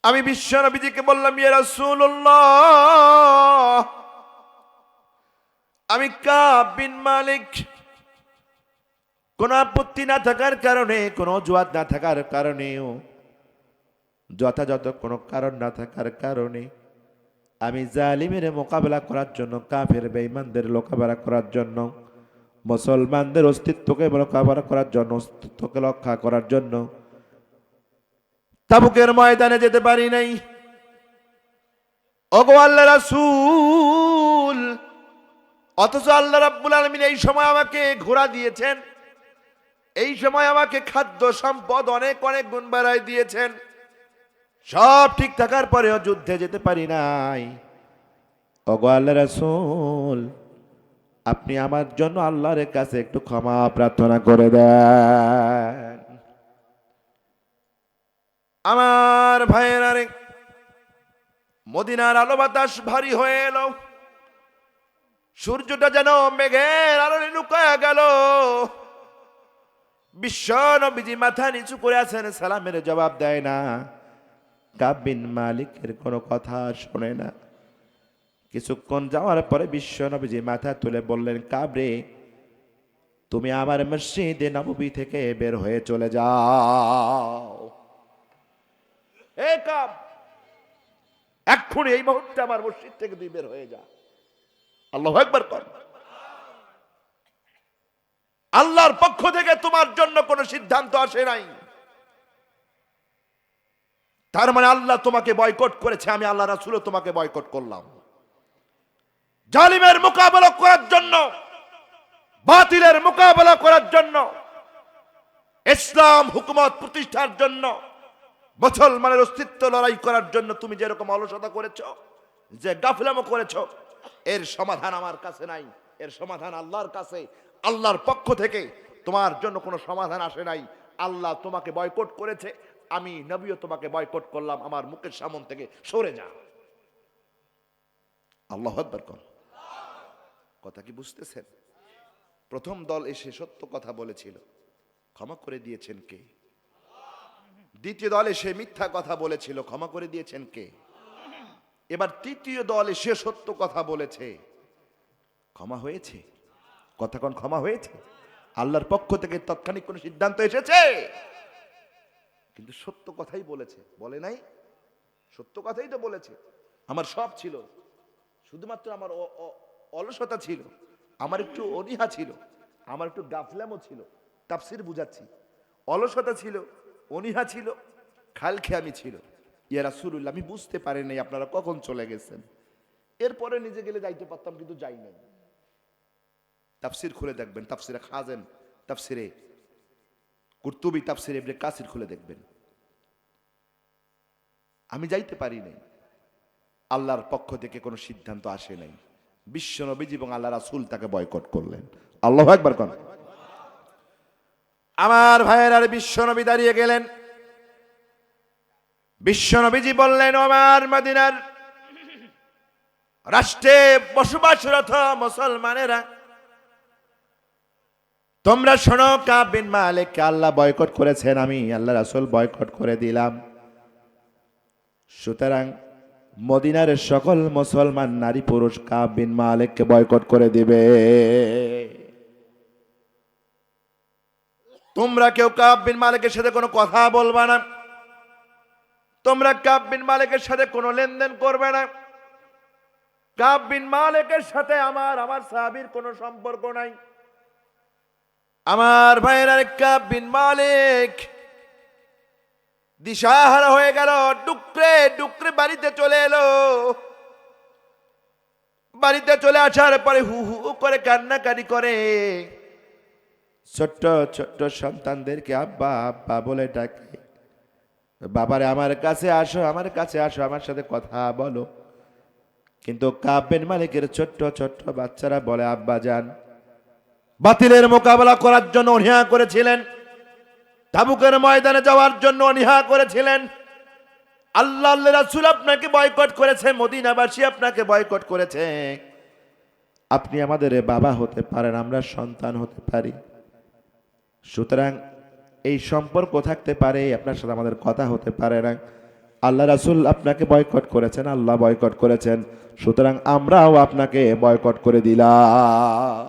আমি বিশ্ব নবীজিকে বললাম, ইয়া রাসূলুল্লাহ, আমি কাব বিন মালিক, কোন আপত্তি না থাকার কারণে, কোন অজুহাত না থাকার কারণেও, যথাযথ কোনো কারণ না থাকার কারণে আমি জালিমের মোকাবেলা করার জন্য, কাফের বেঈমানদের মোকাবেলা করার জন্য, মুসলমানদের অস্তিত্বকে মোকাবেলা করার জন্য, অস্তিত্বকে রক্ষা করার জন্য তাবুকের ময়দানে যেতে পারি নাই। ওগো আল্লাহ রাসূল, অথচ আল্লাহ রাব্বুল আলামিন এই সময় আমাকে ঘোড়া দিয়েছেন, এই সময় আমাকে খাদ্য সম্পদ অনেক অনেক গুণ বাড়ায় দিয়েছেন, সব ঠিক থাকার পরেও যুদ্ধে যেতে পারি নাই। ওগো আল্লাহ রাসূল, আপনি আমার জন্য আল্লাহর কাছে একটু ক্ষমা প্রার্থনা করে দেন। আমার ভাইয়েরা রে, মদিনার আলো বাতাস ভারী হয়ে এলো, সূর্যটা যেন মেঘের আড়ালে লুকায়া গেল। বিশ্ব নবীজি মাথা নিচু করে আছেন, সালামের জবাব দেয় না। কাব বিন মালিকের কোনো কথা শোনে না। কিছুক্ষণ যাওয়ার পরে বিশ্ব নবীজি মাথা তুলে বললেন, কাব রে, তুমি আমার মসজিদে নববী থেকে বের হয়ে চলে যাও। এ কাব, এক্ষুনি এই মুহূর্তে আমার মসজিদ থেকে তুই বের হয়ে যা। আল্লাহু আকবার কর। আল্লাহর পক্ষ থেকে তোমার জন্য কোনো সিদ্ধান্ত আসে নাই, তার মানে আল্লাহ তোমাকে বয়কট করেছে, আমি আল্লাহ রাসূলও তোমাকে বয়কট করলাম। জালিমের মোকাবেলা করার জন্য, বাতিলের মোকাবেলা করার জন্য, ইসলাম হুকুমত প্রতিষ্ঠার জন্য, মুসলমানের অস্তিত্ব লড়াই করার জন্য তুমি যেরকম অলসতা করেছো, যে গাফলামো করেছো, এর সমাধান আমার কাছে নাই, এর সমাধান আল্লাহর কাছে। আল্লাহর পক্ষ থেকে তোমার জন্য কোনো সমাধান আসে নাই। আল্লাহ তোমাকে বয়কট করেছে, আমি নবীও তোমাকে বয়কট করলাম। আমার মুখের সামনে থেকে সরে যা। আল্লাহু আকবার কর। কথা কি বুঝতেছেন? প্রথম দল এসে সত্য কথা বলেছিল, ক্ষমা করে দিয়েছেন কে? দ্বিতীয় দল এসে মিথ্যা কথা বলেছিল, ক্ষমা করে দিয়েছেন কে? এবার তৃতীয় দল এসে সত্য কথা বলেছে, ক্ষমা হয়েছে? কথা কোন ক্ষমা হয়েছে? আল্লাহর পক্ষ থেকে তাৎক্ষণিক কোন সিদ্ধান্ত এসেছে? কিন্তু সত্য কথাই বলেছে, বলে নাই? সত্য কথাই তো বলেছে। আমার সব ছিল, শুধুমাত্র আমার অলসতা ছিল, আমার একটু অনীহা ছিল, আমার একটু গাফলামও ছিল। তাফসীর বুঝাচ্ছি, অলসতা ছিল, অনীহা ছিল, খালখেয়ামি ছিল। ইয়া রাসূলুল্লাহ, আমি বুঝতে পারি নাই আপনারা কখন চলে গেছেন। এরপরে নিজে গেলে যাইতে পারতাম, কিন্তু যাই নাই। তাফসীর খুলে দেখবেন, তাফসীরে খাজেন, তাফসীরে কুরতুবী, তাফসীরে ইবনে কাসির খুলে দেখবেন। আমি যাইতে পারি নাই, আল্লাহর পক্ষ থেকে কোনো সিদ্ধান্ত আসে নাই। বিশ্ব নবীজি এবং আল্লাহ রাসূল তাকে বয়কট করলেন। আল্লাহু আকবার কোন। আমার ভাইয়ের, আর বিশ্ব নবী দাঁড়িয়ে গেলেন। বিশ্ব নবীজি বললেন, আমার মদিনার রাষ্ট্রে বসবাসরত মুসলমানেরা, তোমরা শোনো, কাব বিন মালিককে আল্লাহ বয়কট করেছেন, আমি আল্লাহ রাসূল বয়কট করে দিলাম। সুতরাং মদিনার সকল মুসলমান নারী পুরুষ কাব বিন মালিককে বয়কট করে দিবে। তোমরা কেউ কাব বিন মালিকের সাথে কোনো কথা বলবা না, তোমরা কাব বিন মালিকের সাথে কোনো লেনদেন করবে না। কাব বিন মালিকের সাথে আমার সাহাবীর কোনো সম্পর্ক নাই। আমার ভাইয়েরা, কাব বিন মালিক দিশাহারা হয়ে গেল, ডুকরে ডুকরে বাড়িতে চলে এলো। বাড়িতে চলে আসার পরে হু হু করে কান্নাকাটি করে, ছোট্ট ছোট্ট সন্তানদেরকে আব্বা আব্বা বলে ডাকে। বাবারে, আমার কাছে আসো, আমার কাছে আসো, আমার সাথে কথা বলো। কিন্তু কাব বিন মালিকের ছোট্ট ছোট্ট বাচ্চারা বলে, আব্বা যান। বাতিলের মোকাবেলা করার জন্য অনীহা করেছিলেন, তাবুকের ময়দানে যাওয়ার জন্য অনীহা করেছিলেন। আল্লাহ রাসূল আপনাকে বয়কট করেছে, মদিনাবাসী আপনাকে বয়কট করেছে। আপনি আমাদের বাবা হতে পারেন, আমরা সন্তান হতে পারি, সুতরাং এই সম্পর্ক থাকতে পারে, আপনার সাথে আমাদের কথা হতে পারে না। আল্লাহ রাসূল আপনাকে বয়কট করেছেন, আল্লাহ বয়কট করেছেন, সুতরাং আমরাও আপনাকে বয়কট করে দিলাম।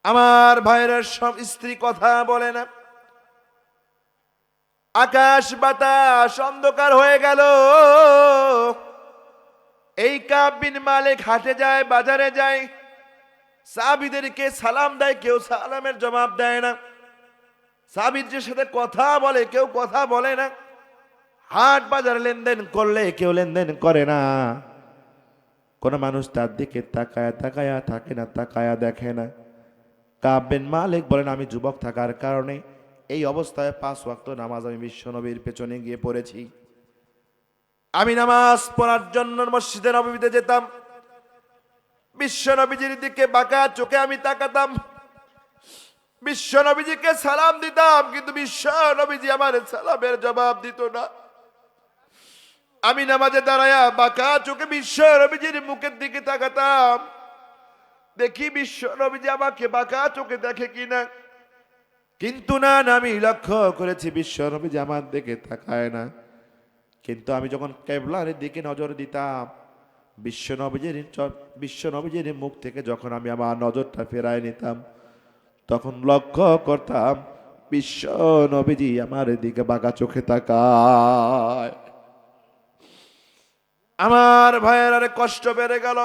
আমার ভাইয়ের সব স্ত্রী কথা বলে না। আকাশ বাতাস অন্ধকার হয়ে গেল। এই কাব বিন মালিক হাটে যায়, বাজারে যায়, সাহাবীদেরকে সালাম দেয়, কেউ সালামের জবাব দেয় না। সাহাবীদের সাথে কথা বলে, কেউ কথা বলে না। হাট বাজার লেনদেন করলে কেউ লেনদেন করে না। কোন মানুষ তার দিকে তাকায়া তাকায়া থাকে না, তাকায়া দেখে না। কাব বিন মালিক বলেন, আমি যুবক থাকার কারণে এই অবস্থায় 5 ওয়াক্ত নামাজ আমি বিশ্বনবীর পেছনে গিয়ে পড়েছি। আমি নামাজ পড়ার জন্য মসজিদে নববীতে যেতাম, বিশ্বনবীজির দিকে বাঁকা চোখে আমি তাকাতাম, বিশ্বনবীজিকে সালাম দিতাম, কিন্তু বিশ্বনবীজি আমার সালামের জবাব দিত না। আমি নামাজে দাঁড়ায়া বাঁকা চোখে বিশ্বনবীজির মুখের দিকে তাকাতাম, দেখি বিশ্বনবীজি আমাকে বাঁকা চোখে দেখে কিনা। কিন্তু না, আমি লক্ষ্য করেছি বিশ্ব নবী আমার দিকে তাকায় না। কিন্তু আমি যখন কেবলার দিকে নজর দিতাম, বিশ্ব নবীজির মুখ থেকে যখন আমি আমার নজরটা ফেরায় নিতাম, তখন লক্ষ্য করতাম বিশ্ব নবীজি আমার দিকে বাঁকা চোখে তাকায়। আমার ভাইয়ের আরে কষ্ট বেড়ে গেল,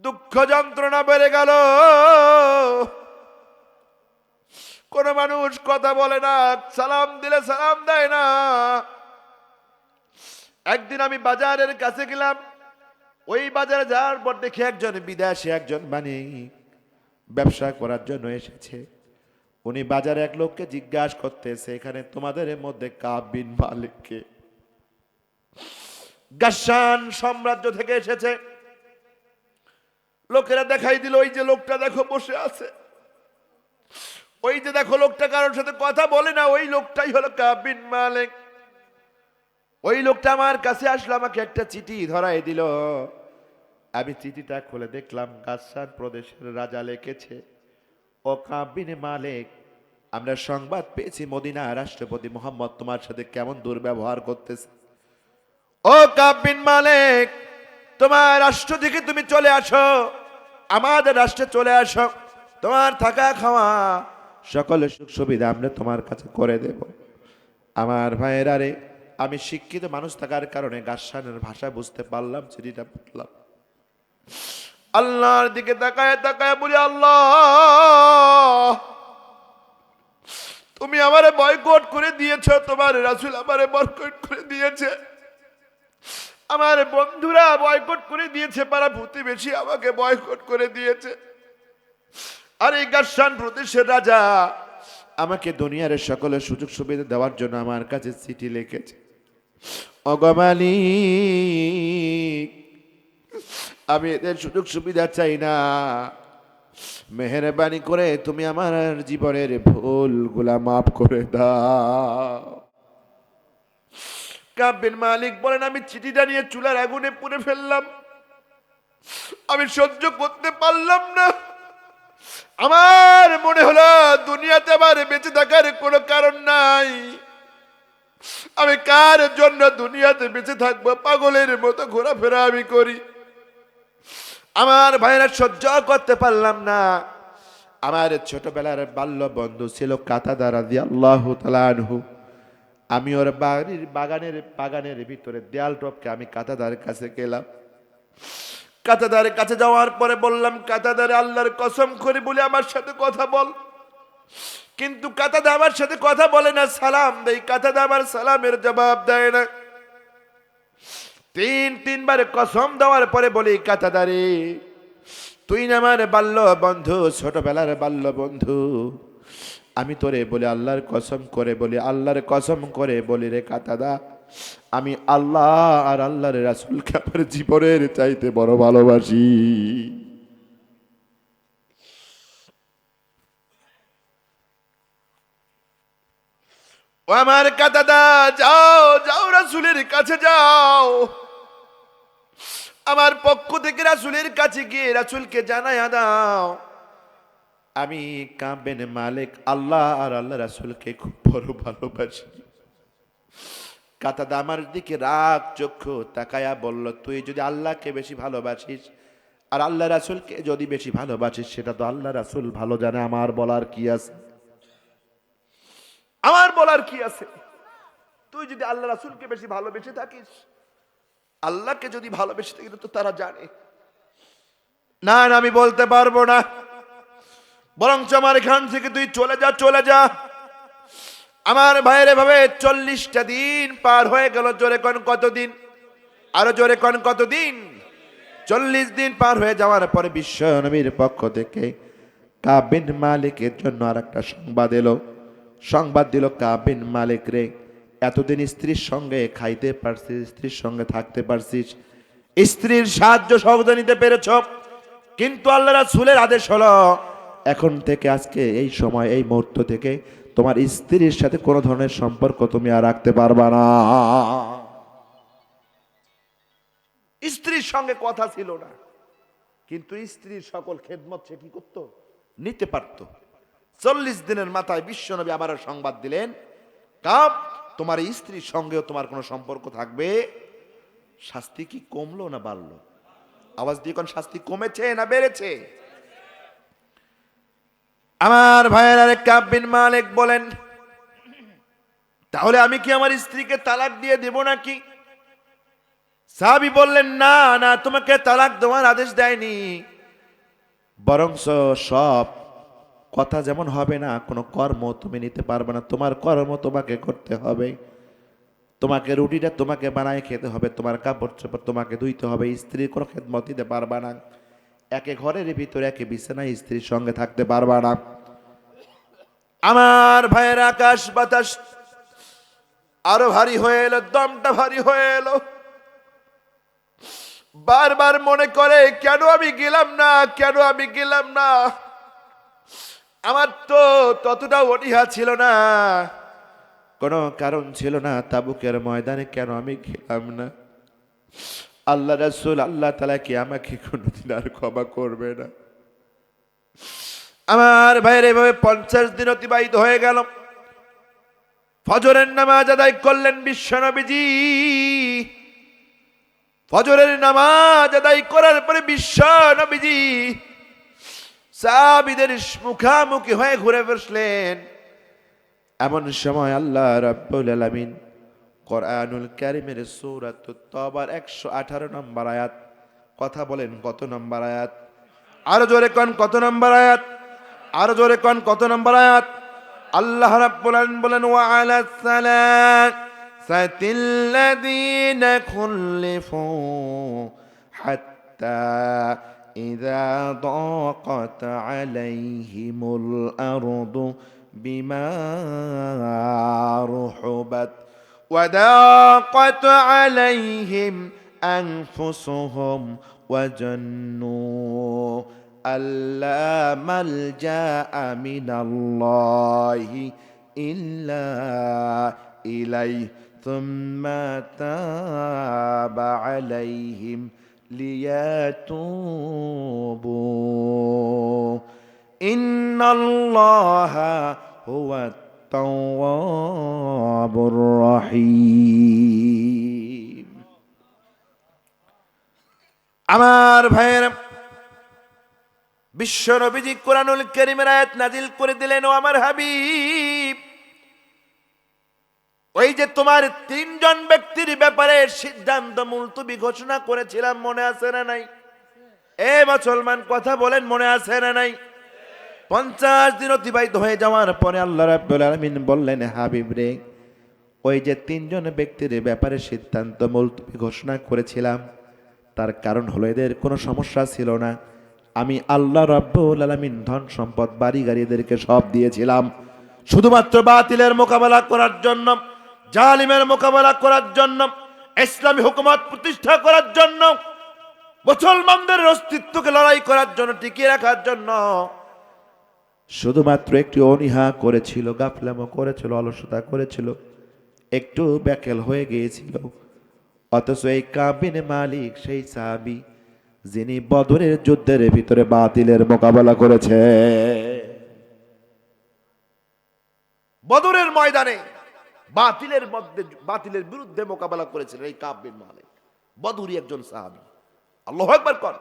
দুঃখ যন্ত্রণা বেড়ে গেল। কোন মানুষ কথা বলে না, সালাম দিলে সালাম দেয় না। একদিন আমি বাজারের কাছে গেলাম, ওই বাজারে যাওয়ার পর দেখি একজন বিদেশি একজন বাণিক ব্যবসা করার জন্য এসেছে। উনি বাজারে এক লোককে জিজ্ঞাসা করতেছে, এখানে তোমাদের মধ্যে কাব বিন মালিক কে? গাসসান সাম্রাজ্য থেকে এসেছে। লোকেরা দেখাই দিল, ওই যে লোকটা দেখো বসে আছে, ওই যে দেখো লোকটা কারোর সাথে কথা বলে না, ওই লোকটাই হলো কাব বিন মালিক। ওই লোকটা আমার কাছে আসলো, আমাকে একটা চিঠি ধরাই দিল। আমি চিঠিটা খুলে দেখলাম গাসসান প্রদেশের রাজা লিখেছে, ও কাব বিন মালিক, আমরা সংবাদ পেয়েছি মদিনা রাষ্ট্রপতি মুহাম্মদ তোমার সাথে কেমন দুর্ব্যবহার করতেছে। ও কাব বিন মালিক, তোমার রাষ্ট্র থেকে তুমি চলে আসো, আমাদের রাষ্ট্রে চলে আসো, তোমার থাকা খাওয়া সকল সুখ সুবিধা আমরা তোমার কাছে করে দেব। আমার ভাইয়েরা রে, আমি শিক্ষিত মানুষ থাকার কারণে গাসসানের ভাষা বুঝতে পারলাম, চিঠিটা পড়লাম। আল্লাহর দিকে তাকায় তাকায় বলি, আল্লাহ তুমি আমারে বয়কট করে দিয়েছো, তোমার রাসূল আমারে বয়কট করে দিয়েছে, আমার বন্ধুরা বয়কট করে দিয়েছে, পাড়া প্রতিবেশী আমাকে বয়কট করে দিয়েছে। আর এই গাসসান প্রদেশের রাজা আমাকে দুনিয়ার সকলের সুযোগ সুবিধা দেওয়ার জন্য আমার কাছে চিঠি লিখেছে। ওগো মালিক, আমি এদের সুযোগ সুবিধা চাই না, মেহেরবানি করে তুমি আমার জীবনের ভুলগুলা মাফ করে দাও। কাব বিন মালিক বলেন, আমি চিঠিটা নিয়ে চুলার আগুনে পুড়ে ফেললাম। আমি সহ্য করতে পারলাম না। আমার মনে হলো দুনিয়াতে আমার বেঁচে থাকার কোনো কারণ নাই। আমি কার জন্য দুনিয়াতে বেঁচে থাকবো? পাগলের মতো ঘোরাফেরা আমি করি। আমার ভাইরা সহ্য করতে পারলাম না। আমার ছোটবেলার বাল্য বন্ধু ছিল কাতাদা রাদিয়াল্লাহু তাআলা আনহু। আমি ওর বাড়ির বাগানের ভিতরে দেয়াল টপকে আমি কাতাদার কাছে গেলাম। কাতাদার কাছে যাওয়ার পরে বললাম, কাতাদারে আল্লাহর কসম করে বলে আমার সাথে কথা বল। কিন্তু কাতাদা আমার সাথে কথা বলে না, সালাম দেই, কাতাদা আমার সালামের জবাব দেয় না। তিনবার কসম দেওয়ার পরে বলি, কাতাদারে তুই না আমার বাল্য বন্ধু, ছোটবেলার বাল্য বন্ধু, আমি তোরে বলি আল্লাহর কসম করে বলি, আল্লাহর কসম করে বলি রে কাতাদা, আমি আল্লাহ আর আল্লাহর রাসূলকে আমার জীবনের চাইতে বড় ভালোবাসি। ও আমার কাতাদা, যাও যাও রাসূলের কাছে যাও, আমার পক্ষ থেকে রাসূলের কাছে গিয়ে রাসূলকে জানায়া দাও আমি কাব বিন মালিক আল্লাহ আর আল্লাহ রাসূলকে খুব বড় ভালোবাসি। কাতাদা আমার দিকে রাগ চক্ষু তাকায়া বলল, তুই যদি আল্লাহকে বেশি ভালোবাসিস আর আল্লাহ রাসূলকে যদি বেশি ভালোবাসিস, সেটা তো আল্লাহ রাসূল ভালো জানে, আমার বলার কি আছে? আমার বলার কি আছে? তুই যদি আল্লাহ রাসূলকে বেশি ভালোবেসে থাকিস, আল্লাহকে যদি ভালোবেসে থাকিস, তো তারা জানে। না না, আমি বলতে পারবো না, বরঞ্চ আমার এখান থেকে তুই চলে যা, চলে যা। আমার ভাইয়ের ভাবে 40টা দিন পার হয়ে গেল। জোরে কোন কতদিন? আরো জোরে কোন কতদিন? 40 দিন পার হয়ে যাওয়ার পরে বিশ্ব নবীর পক্ষ থেকে কাব বিন মালিকের জন্য আর একটা সংবাদ দিল, কাব বিন মালিক রে, এতদিন স্ত্রীর সঙ্গে খাইতে পারছিস, স্ত্রীর সঙ্গে থাকতে পারছিস, স্ত্রীর সাহায্য সহযোগিতা নিতে পেরেছ, কিন্তু আল্লাহ রাসূলের আদেশ হলো এখন থেকে, আজকে এই সময় এই মুহূর্ত থেকে তোমার স্ত্রীর সাথে কোনো ধরনের সম্পর্ক তুমি আর রাখতে পারবা না। স্ত্রীর সঙ্গে কথা ছিল না, কিন্তু স্ত্রীর সকল খেদমত সে কি করতো? নিতে পারত। 40 দিনের মাথায় বিশ্বনবী আবারও সংবাদ দিলেন, কাব তোমার স্ত্রীর সঙ্গেও তোমার কোনো সম্পর্ক থাকবে, শাস্তি কি কমলো না বাড়লো? আওয়াজ দিয়ে কোন শাস্তি কমেছে না বেড়েছে? আমার ভাইয়ের আরেক কাব বিন মালিক বলেন, তাহলে আমি কি আমার স্ত্রীকে তালাক দিয়ে দেব নাকি? সাহাবী বললেন, না না, তোমাকে তালাক দেওয়ার আদেশ দেয়নি, বরং সব কথা যেমন হবে না, কোনো কর্ম তুমি নিতে পারবে না, তোমার কর্ম তোমাকে করতে হবে, তোমাকে রুটিটা তোমাকে বানায় খেতে হবে, তোমার কাপড় চোপড় তোমাকে ধুইতে হবে, স্ত্রীর কোনো খেদমত দিতে পারবা না, একে ঘরের ভিতরে একে বিছানায় স্ত্রীর সঙ্গে থাকতে পারবা না। আমার ভাইয়ের আকাশ বাতাস আরো ভারী হয়ে এলো, দমটা ভারী হয়ে এলো। বারবার মনে করে, কেন আমি গেলাম না, কেন আমি গেলাম না? আমার তো ততটা অনীহা ছিল না, কোনো কারণ ছিল না, তাবুকের ময়দানে কেন আমি গেলাম না? আল্লাহ রাসূল, আল্লাহ তাআলা কি আমাকে কোনোদিন আর ক্ষমা করবে না? আমার ভাইয়ের এভাবে 50 দিন অতিবাহিত হয়ে গেল। ফজরের নামাজ আদায় করলেন বিশ্বনবীজি। ফজরের নামাজ আদায় করার পরে বিশ্বনবীজি সাহাবীদের মুখামুখি হয়ে ঘুরে বসলেন। এমন সময় আল্লাহ রাব্বুল আলামিন কোরআনুল কারীমের সূরাতুত তাওবার 118 নম্বর আয়াত, কথা বলেন কত নম্বর আয়াত? আরো জোরে কোন কত নম্বর আয়াত? আরো জোরে কোন কত নম্বর আয়াত? আল্লাহ রাব্বুল আলামিন বলেন, ওয়া আলাস সালাসাতিল্লাযীনা খুল্লিফু হাত্তা ইযা দাকাত আলাইহিমুল আরদু বিমা রুহুবাত ওয়া দাকাত আলাইহিম আনফুসুহুম ওয়া জান্নু আল্লা মালজাআ মিনাল্লাহি ইল্লা ইলাইহি থুম্মা তাবা আলাইহিম লিয়াতুবু ইন্নাল্লাহা হুয়াত তাওয়াবুর রহিম। আমার ভাইয়েরা, বিশ্ব নবীজি কোরআনুল কারীমের আয়াত নাজিল করে দিলেন, ও আমার হাবিব, ওই যে তোমার 3 জন ব্যক্তির ব্যাপারে সিদ্ধান্ত মুলতবি ঘোষণা করেছিলাম, মনে আছে না নাই? এ মুসলমান, কথা বলেন, মনে আছে না নাই? 50 দিন অতিবাহিত হয়ে যাওয়ার পরে আল্লাহ রাব্বুল আলামিন বললেন, হাবিব রে, ওই যে 3 জন ব্যক্তির ব্যাপারে সিদ্ধান্ত মুলতবি ঘোষণা করেছিলাম, তার কারণ হলো এদের কোনো সমস্যা ছিল না। আমি আল্লাহ রাব্বুল আলামিন ধন সম্পদ বাড়ি গাড়ি এদেরকে সব দিয়েছিলাম শুধুমাত্র বাতিলের মোকাবেলা করার জন্য, জালিমের মোকাবেলা করার জন্য, ইসলামী হুকুমত প্রতিষ্ঠা করার জন্য, মুসলমানদের অস্তিত্বকে লড়াই করার জন্য, টিকিয়ে রাখার জন্য। শুধুমাত্র একটু অনীহা করেছিল, গাফলামো করেছিল, অলসতা করেছিল, একটু ব্যাকেল হয়ে গিয়েছিল। অথচ এই কাব বিন মালিক সেই সাহাবী যিনি বদরের যুদ্ধের ভিতরে বাতিলের মোকাবেলা করেছে, বদরের ময়দানে বাতিলের বিরুদ্ধে মোকাবেলা করেছিলেন এই কাব বিন মালিক, বদরি একজন সাহাবী। আল্লাহু আকবার কর।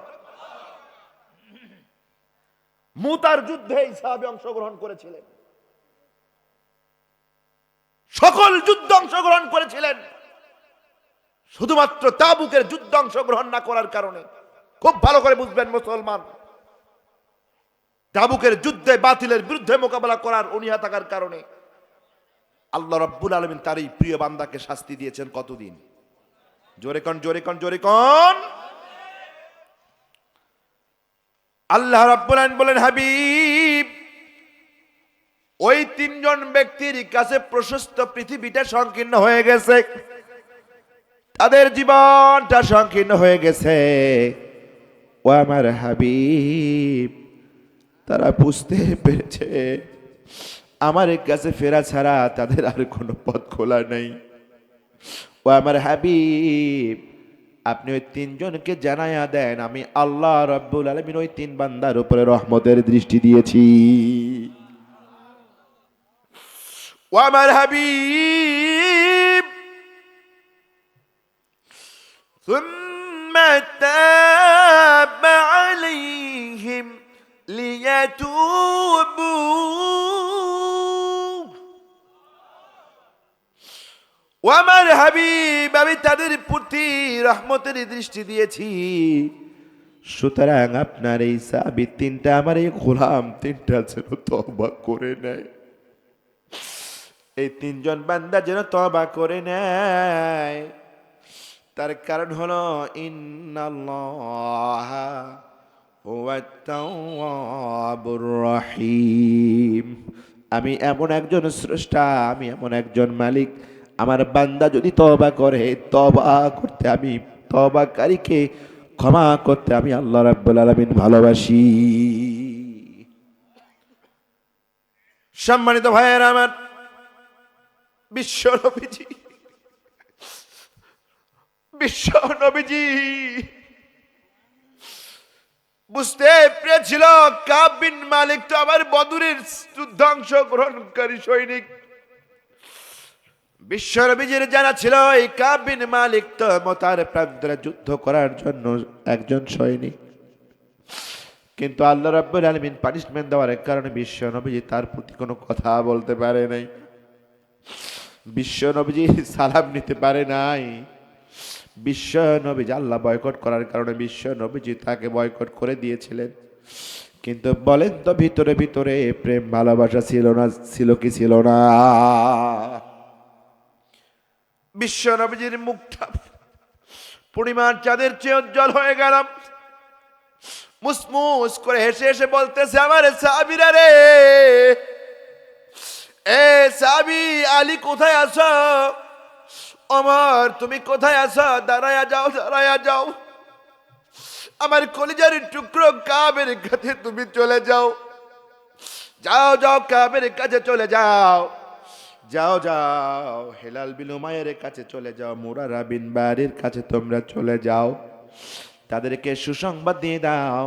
মুতার যুদ্ধে এই সাহাবী অংশগ্রহণ করেছিলেন, সকল যুদ্ধে অংশগ্রহণ করেছিলেন, শুধুমাত্র তাবুকের যুদ্ধে অংশগ্রহণ না করার কারণে। খুব ভালো করে বুঝবেন মুসলমান, তাবুকের যুদ্ধে বাতিলের বিরুদ্ধে মোকাবেলা করার অনীহা থাকার কারণে আল্লাহ রাব্বুল আলামিন তার এই প্রিয় বান্দাকে শাস্তি দিয়েছেন কতদিন? জোরে কোন, জোরে কোন, জোরে কোন। আল্লাহ রাব্বুল আলামিন বলেন, হাবিব, ওই 3 জন ব্যক্তির কাছে প্রশস্ত পৃথিবীটা সংকীর্ণ হয়ে গেছে, তাদের জীবনটা সংকীর্ণ হয়ে গেছে। ও আমার হাবিব, তারা বুঝতে পেরেছে আমার কাছে ফেরা ছাড়া তাদের আর কোনো পথ খোলা নেই। ও আমার হাবিব, আপনি ওই 3 জনকে জানায়া দেন, আমি আল্লাহ রাব্বুল আলামিন ওই 3 বান্দার উপরে রহমতের দৃষ্টি দিয়েছি। ও আমার হাবিব ثم تاب عليهم ليتوبوا ও আমার হাবিব আমি তাদের প্রতি রহমতের দৃষ্টি দিয়েছি, সুতরাং আপনার এই সাহাবী তিনটা আমার এই গোলাম তিনটা যেন তওবা করে নেয়, এই তিনজন বান্দা যেন তওবা করে নেয়। তার কারণ হলো ইন্নাল্লাহা হুয়াত তাওয়াবুর রহিম, আমি এমন একজন স্রষ্টা, আমি এমন একজন মালিক, আমার বান্দা যদি তওবা করে, তওবা করতে আমি তওবাকারীকে ক্ষমা করতে আমি আল্লাহ রাব্বুল আলামিন ভালোবাসি। সম্মানিত ভাইয়েরা আমার, বিশ্ব নবীজি বুঝতে পেরেছিল কাব বিন মালিক তো আমার বদরের যুদ্ধাংশ গ্রহণকারী সৈনিক। বিশ্ব নবীজির জানা ছিল এই কাব বিন মালিক তো মতার প্রান্তরে যুদ্ধ করার জন্য একজন সৈনিক, কিন্তু আল্লাহ রাব্বুল আলামিন পানিশমেন্ট দেওয়ার কারণে বিশ্ব নবীজি তার প্রতি কোনো কথা বলতে পারে নাই, বিশ্ব নবীজি সালাম নিতে পারে নাই। বিশ্ব নবীজি আল্লাহ বয়কট করার কারণে বিশ্ব নবীজি তাকে বয়কট করে দিয়েছিলেন। কিন্তু বলেন তো ভিতরে ভিতরে প্রেম ভালোবাসা ছিল না, ছিল কি ছিল না? বিশ্ব নবীজির মুখটা পূর্ণিমার চাঁদের চেয়ে উজ্জ্বল হয়ে গেল, মুসমুস করে হেসে হেসে বলতেছে আমার সাহাবীরা রে, এ সাহাবী আলী কোথায় আছো? ওমর তুমি কোথায় আছো? দাঁড়ায়া যাও, দাঁড়ায়া যাও, আমার কলিজার টুকরো কাবের কাছে তুমি চলে যাও, যাও যাও কাবের কাছে চলে যাও, যাও যাও হেলাল বিন উমাইয়ের কাছে চলে যাও, মুরারা বিন বারির কাছে তোমরা চলে যাও, তাদেরকে সুসংবাদ দিয়ে দাও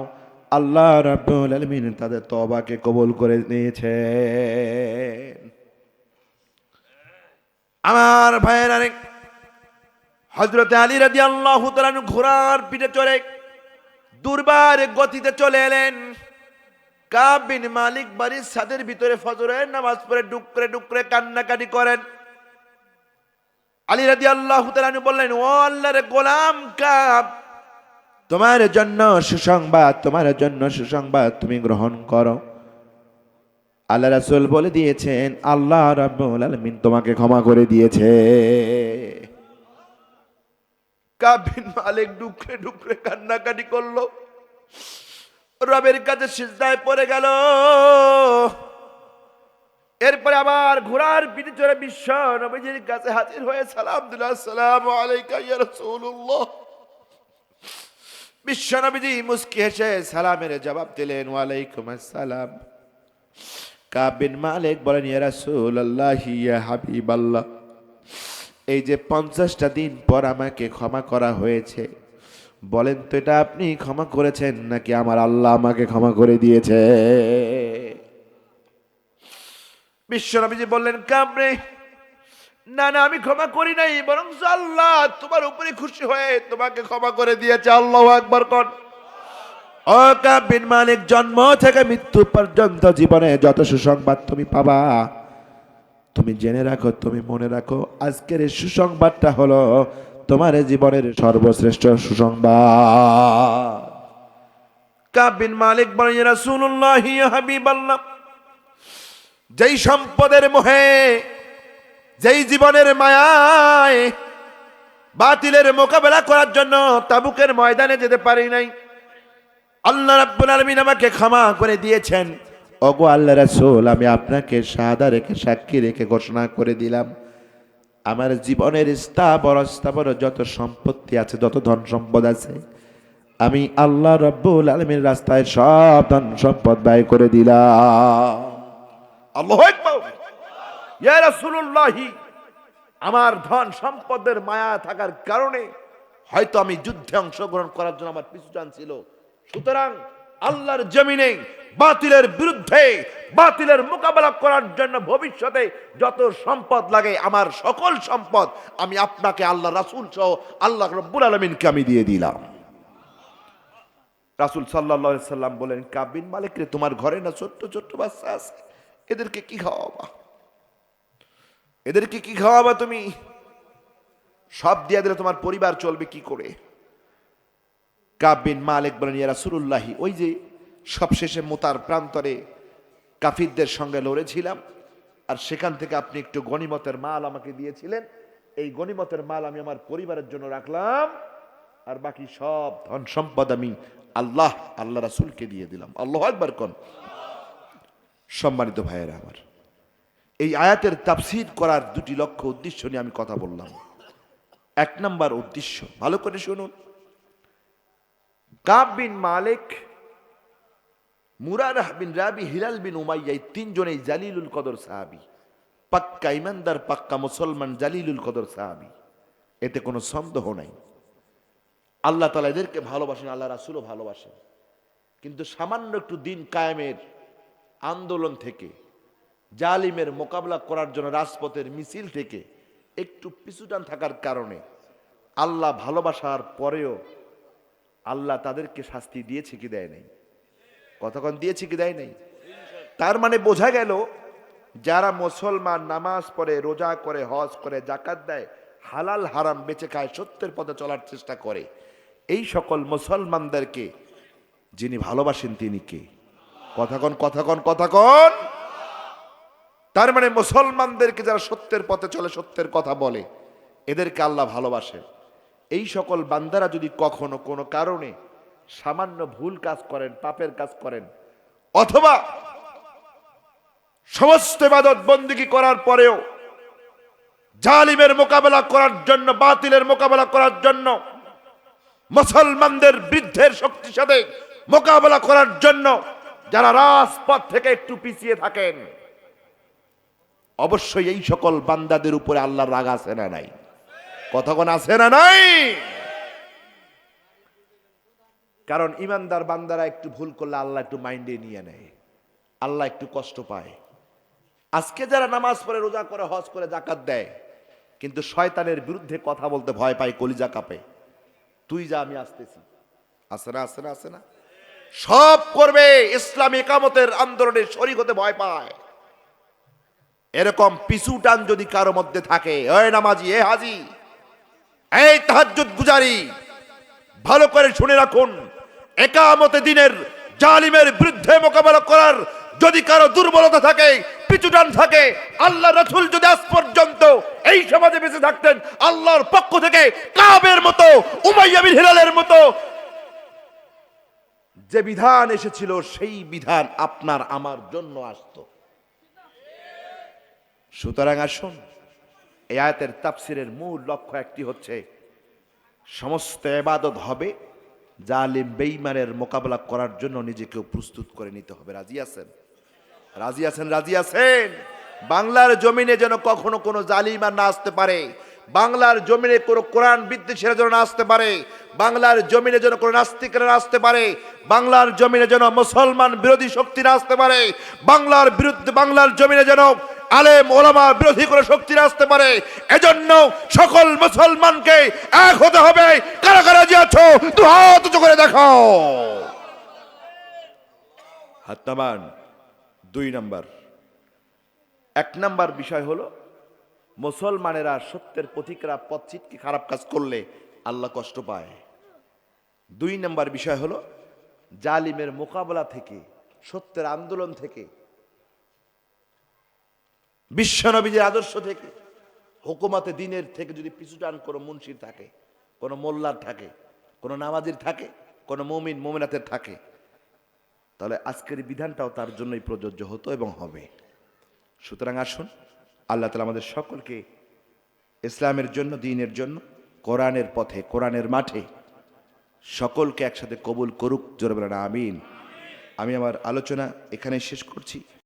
আল্লাহ রাব্বুল আলামিন তাদের তওবাকে কবুল করে নিয়েছেন। আমার ভাইয়েরা, হযরত আলী রাদিয়াল্লাহু তাআলা ঘোড়ার পিঠে চড়ে দুর্বার গতিতে চলে এলেন। কাব বিন মালিক বাড়ির ছাদের ভিতরে ফজরের নামাজ পড়ে ডুকরে ডুকরে কান্নাকাটি করেন। আলী রাদিয়াল্লাহু তাআলা বললেন, ও আল্লাহর গোলাম কাব, তোমার জন্য সুসংবাদ, তোমার জন্য সুসংবাদ, তুমি গ্রহণ করো। আল্লাহ রাসূল বলে দিয়েছেন আল্লাহ রাব্বুল আলামিন তোমাকে ক্ষমা করে দিয়েছে। কাব বিন মালিক ডুকরে ডুকরে কান্নাকাটি করলো, রবের কাছে সিজদায় পড়ে গেল। এরপরে আবার ঘোড়ার পিঠে চড়ে বিশ্ব নবীজির কাছে হাজির হয়ে সালাম দিল, আসসালামু আলাইকা ইয়া রাসূলুল্লাহ। বিশ্ব নবীজি মুস্কি হেসে সালামের জবাব দিলেন, ওয়ালাইকুম আসসালাম। কাব বিন মালিক বলেন, ইয়া রাসূলুল্লাহ ইয়া হাবিবাল্লাহ, এই যে 50টা দিন পর আমাকে ক্ষমা করা হয়েছে, বলেন তো এটা আপনি ক্ষমা করেছেন নাকি আমার আল্লাহ আমাকে ক্ষমা করে দিয়েছে? বিশ্ব নবীজি বললেন, কাবরে, না না আমি ক্ষমা করি নাই, বরং আল্লাহ তোমার উপরে খুশি হয়ে তোমাকে ক্ষমা করে দিয়েছে। আল্লাহু আকবার কোন। ও কাব বিন মালিক, জন্ম থেকে মৃত্যু পর্যন্ত জীবনে যত সুসংবাদ তুমি পাবা, তুমি জেনে রাখো, তুমি মনে রাখো, আজকের এই সুসংবাদটা হলো তোমার জীবনের সর্বশ্রেষ্ঠ সুসংবাদ। কাব বিন মালিক বলেন, ইয়া রাসূলুল্লাহ ইয়া হাবিবাল্লাহ, যেই সম্পদের মোহে, যেই জীবনের মায়ায় বাতিলের মোকাবেলা করার জন্য তাবুকের ময়দানে যেতে পারি নাই, আল্লাহ রাব্বুল আলামিন আমাকে ক্ষমা করে দিয়েছেন। ওগো আল্লাহ রাসূল, আমি আপনাকে শাহাদা রেখে সাক্ষী রেখে ঘোষণা করে দিলাম, আমার জীবনের স্থাবর যত সম্পত্তি আছে, যত ধন সম্পদ আছে, আমি আল্লাহ রাব্বুল আলামিনের রাস্তায় সব ধন সম্পদ ব্যয় করে দিলাম। আল্লাহু আকবার। ইয়া রাসূলুল্লাহ, আমার ধন সম্পদের মায়া থাকার কারণে হয়তো আমি যুদ্ধে অংশগ্রহণ করার জন্য আমার পিছু টান ছিল, সুতরাং আল্লাহর জমিনে বাতিলের বিরুদ্ধে বাতিলের মোকাবেলা করার জন্য ভবিষ্যতে যত সম্পদ লাগে আমার সকল সম্পদ আমি আপনাকে আল্লাহ রাসূল সহ আল্লাহ রাব্বুল আলামিনকে আমি দিয়ে দিলাম। রাসূল সাল্লাল্লাহু আলাইহি সাল্লাম বলেন, কাব বিন মালিক রে, তোমার ঘরে না ছোট্ট ছোট্ট বাচ্চা আছে, এদেরকে কি খাওয়াবা? এদেরকে কি খাওয়াবা তুমি? সব দিয়ে দিলে তোমার পরিবার চলবে কি করে? কাব বিন মালিক বলেন, ইয়া রাসূলুল্লাহ, ওই যে সবশেষে মুতার প্রান্তরে কাফিরদের সঙ্গে লড়েছিলাম, আর সেখান থেকে আপনি একটু গনিমতের মাল আমাকে দিয়েছিলেন, এই গনিমতের মাল আমি আমার পরিবারের জন্য রাখলাম, আর বাকি সব ধন সম্পদ আমি আল্লাহ রাসূলকে দিয়ে দিলাম। আল্লাহু আকবার কোন। সম্মানিত ভাইয়েরা আমার, এই আয়াতের তাফসীর করার দুটি লক্ষ্য উদ্দেশ্য নিয়ে আমি কথা বললাম। এক নাম্বার উদ্দেশ্য, ভালো করে শুনুন, কাব বিন মালিক, মুরারাহ বিন রাবি, হিলাল বিন উমাইয়া, এই তিনজনেই জালিলুল কদর সাহাবী, পাক্কা ইমানদার, পাক্কা মুসলমান, জালিলুল কদর সাহাবী, এতে কোনো সন্দেহ নাই। আল্লাহ তাআলা এদেরকে ভালোবাসেন, আল্লাহ রাসূলও ভালোবাসেন, কিন্তু সামান্য একটু দিন কায়েমের আন্দোলন থেকে, জালিমের মোকাবেলা করার জন্য রাজপথের মিছিল থেকে একটু পিছুটান থাকার কারণে আল্লাহ ভালোবাসার পরেও আল্লাহ তাদেরকে শাস্তি দিয়েছে কি দেয় নাই? কতক্ষণ দিয়েছে কি দেয় নাই? তার মানে বোঝা গেল, যারা মুসলমান নামাজ পড়ে, রোজা করে, হজ করে, জাকাত দেয়, হালাল হারাম বেঁচে খায়, সত্যের পথে চলার চেষ্টা করে, এই সকল মুসলমানদেরকে যিনি ভালোবাসেন তিনি কে? কথাক্ষণ। তার মানে মুসলমানদেরকে যারা সত্যের পথে চলে, সত্যের কথা বলে, এদেরকে আল্লাহ ভালোবাসে। এই সকল বান্দারা যদি কখনো কোনো কারণে সামান্য ভুল কাজ করেন, পাপের কাজ করেন, অথবা সমস্ত ইবাদত বন্দেগী করার পরেও জালিমের মোকাবেলা করার জন্য, বাতিলের মোকাবেলা করার জন্য, মুসলমানদের বৃদ্ধের শক্তির সাথে মোকাবেলা করার জন্য যারা রাজপথ থেকে একটু পিছিয়ে থাকেন, অবশ্যই এই সকল বান্দাদের উপরে আল্লাহর রাগ আছে না নাই? কতক্ষণ আছে না নাই? কারণ ইমানদার বান্দারা একটু ভুল করলে আল্লাহ একটু মাইন্ডে নিয়ে নেয়, আল্লাহ একটু কষ্ট পায়। আজকে যারা নামাজ পড়ে, রোজা করে, হজ করে, জাকাত দেয়, কিন্তু শয়তানের বিরুদ্ধে কথা বলতে ভয় পায়, কলিজা কাঁপে, তুই যা আমি আসতেছি, আছে না? সব করবে, ইসলামী ইকামতের আন্দোলনের শরীক হতে ভয় পায়। এরকম পিছু টান যদি কারো মধ্যে থাকে, ওই নামাজি, এ হাজি, এই তাহাজ্জুদ গুজারি, ভালো করে শুনে রাখুন, ইকামতে দিনের জালিমের বিরুদ্ধে মোকাবেলা করার যদি কারো দুর্বলতা থাকে, পিছুটান থাকে, আল্লাহ রাসূল যদি আজ পর্যন্ত এই সমাজে বেঁচে থাকতেন, আল্লাহর পক্ষ থেকে কাবের মতো, উমাইয়া বিন হিলালের মতো যে বিধান এসেছিল, সেই বিধান আপনার আমার জন্য আসতো। সুতরাং আসুন, এই আয়াতের তাফসীরের মূল লক্ষ্য একটি হচ্ছে, সমস্ত ইবাদত হবে জালিম বেঈমানের মোকাবেলা করার জন্য নিজেকে প্রস্তুত করে নিতে হবে। রাজি আছেন? বাংলার জমিনে যেন কখনো কোনো জালিম আর না আসতে পারে, বাংলার জমিনে কোনো কোরআন বিদ্বেষীরা যেন না আসতে পারে, বাংলার জমিনে যেন কোনো নাস্তিকরা না আসতে পারে, বাংলার জমিনে যেন মুসলমান বিরোধী শক্তি না আসতে পারে, বাংলার জমিনে যেন আলেম ওলামা বিরোধী কোনো শক্তি না আসতে পারে। এজন্য সকল মুসলমানকে এক হতে হবে। কারা কারা যে আছো, দু হাত উঁচু করে দেখাও, হাত নামান। 2 নাম্বার, 1 নাম্বার বিষয় হলো, মুসলমানেরা সত্যের পথিকরা পথ ছিটকে খারাপ কাজ করলে আল্লাহ কষ্ট পায়। 2 নাম্বার বিষয় হলো, জালিমের মোকাবেলা থেকে, সত্যের আন্দোলন থেকে, বিশ্বনবীর আদর্শ থেকে, হুকুমতে দিনের থেকে যদি পিছুটান কোনো মুন্সির থাকে, কোনো মোল্লার থাকে, কোনো নামাজির থাকে, কোনো মুমিন মুমিনাতের থাকে, তাহলে আজকের বিধানটাও তার জন্যই প্রযোজ্য হতো এবং হবে। সুতরাং আসুন, আল্লাহ তাআলা আমাদের সকলকে ইসলামের জন্য, দ্বীনের জন্য, কোরআনের পথে, কোরআনের মাঠে সকলকে একসাথে কবুল করুক। জোরে বলেন আমিন। আমি আমার আলোচনা এখানে শেষ করছি।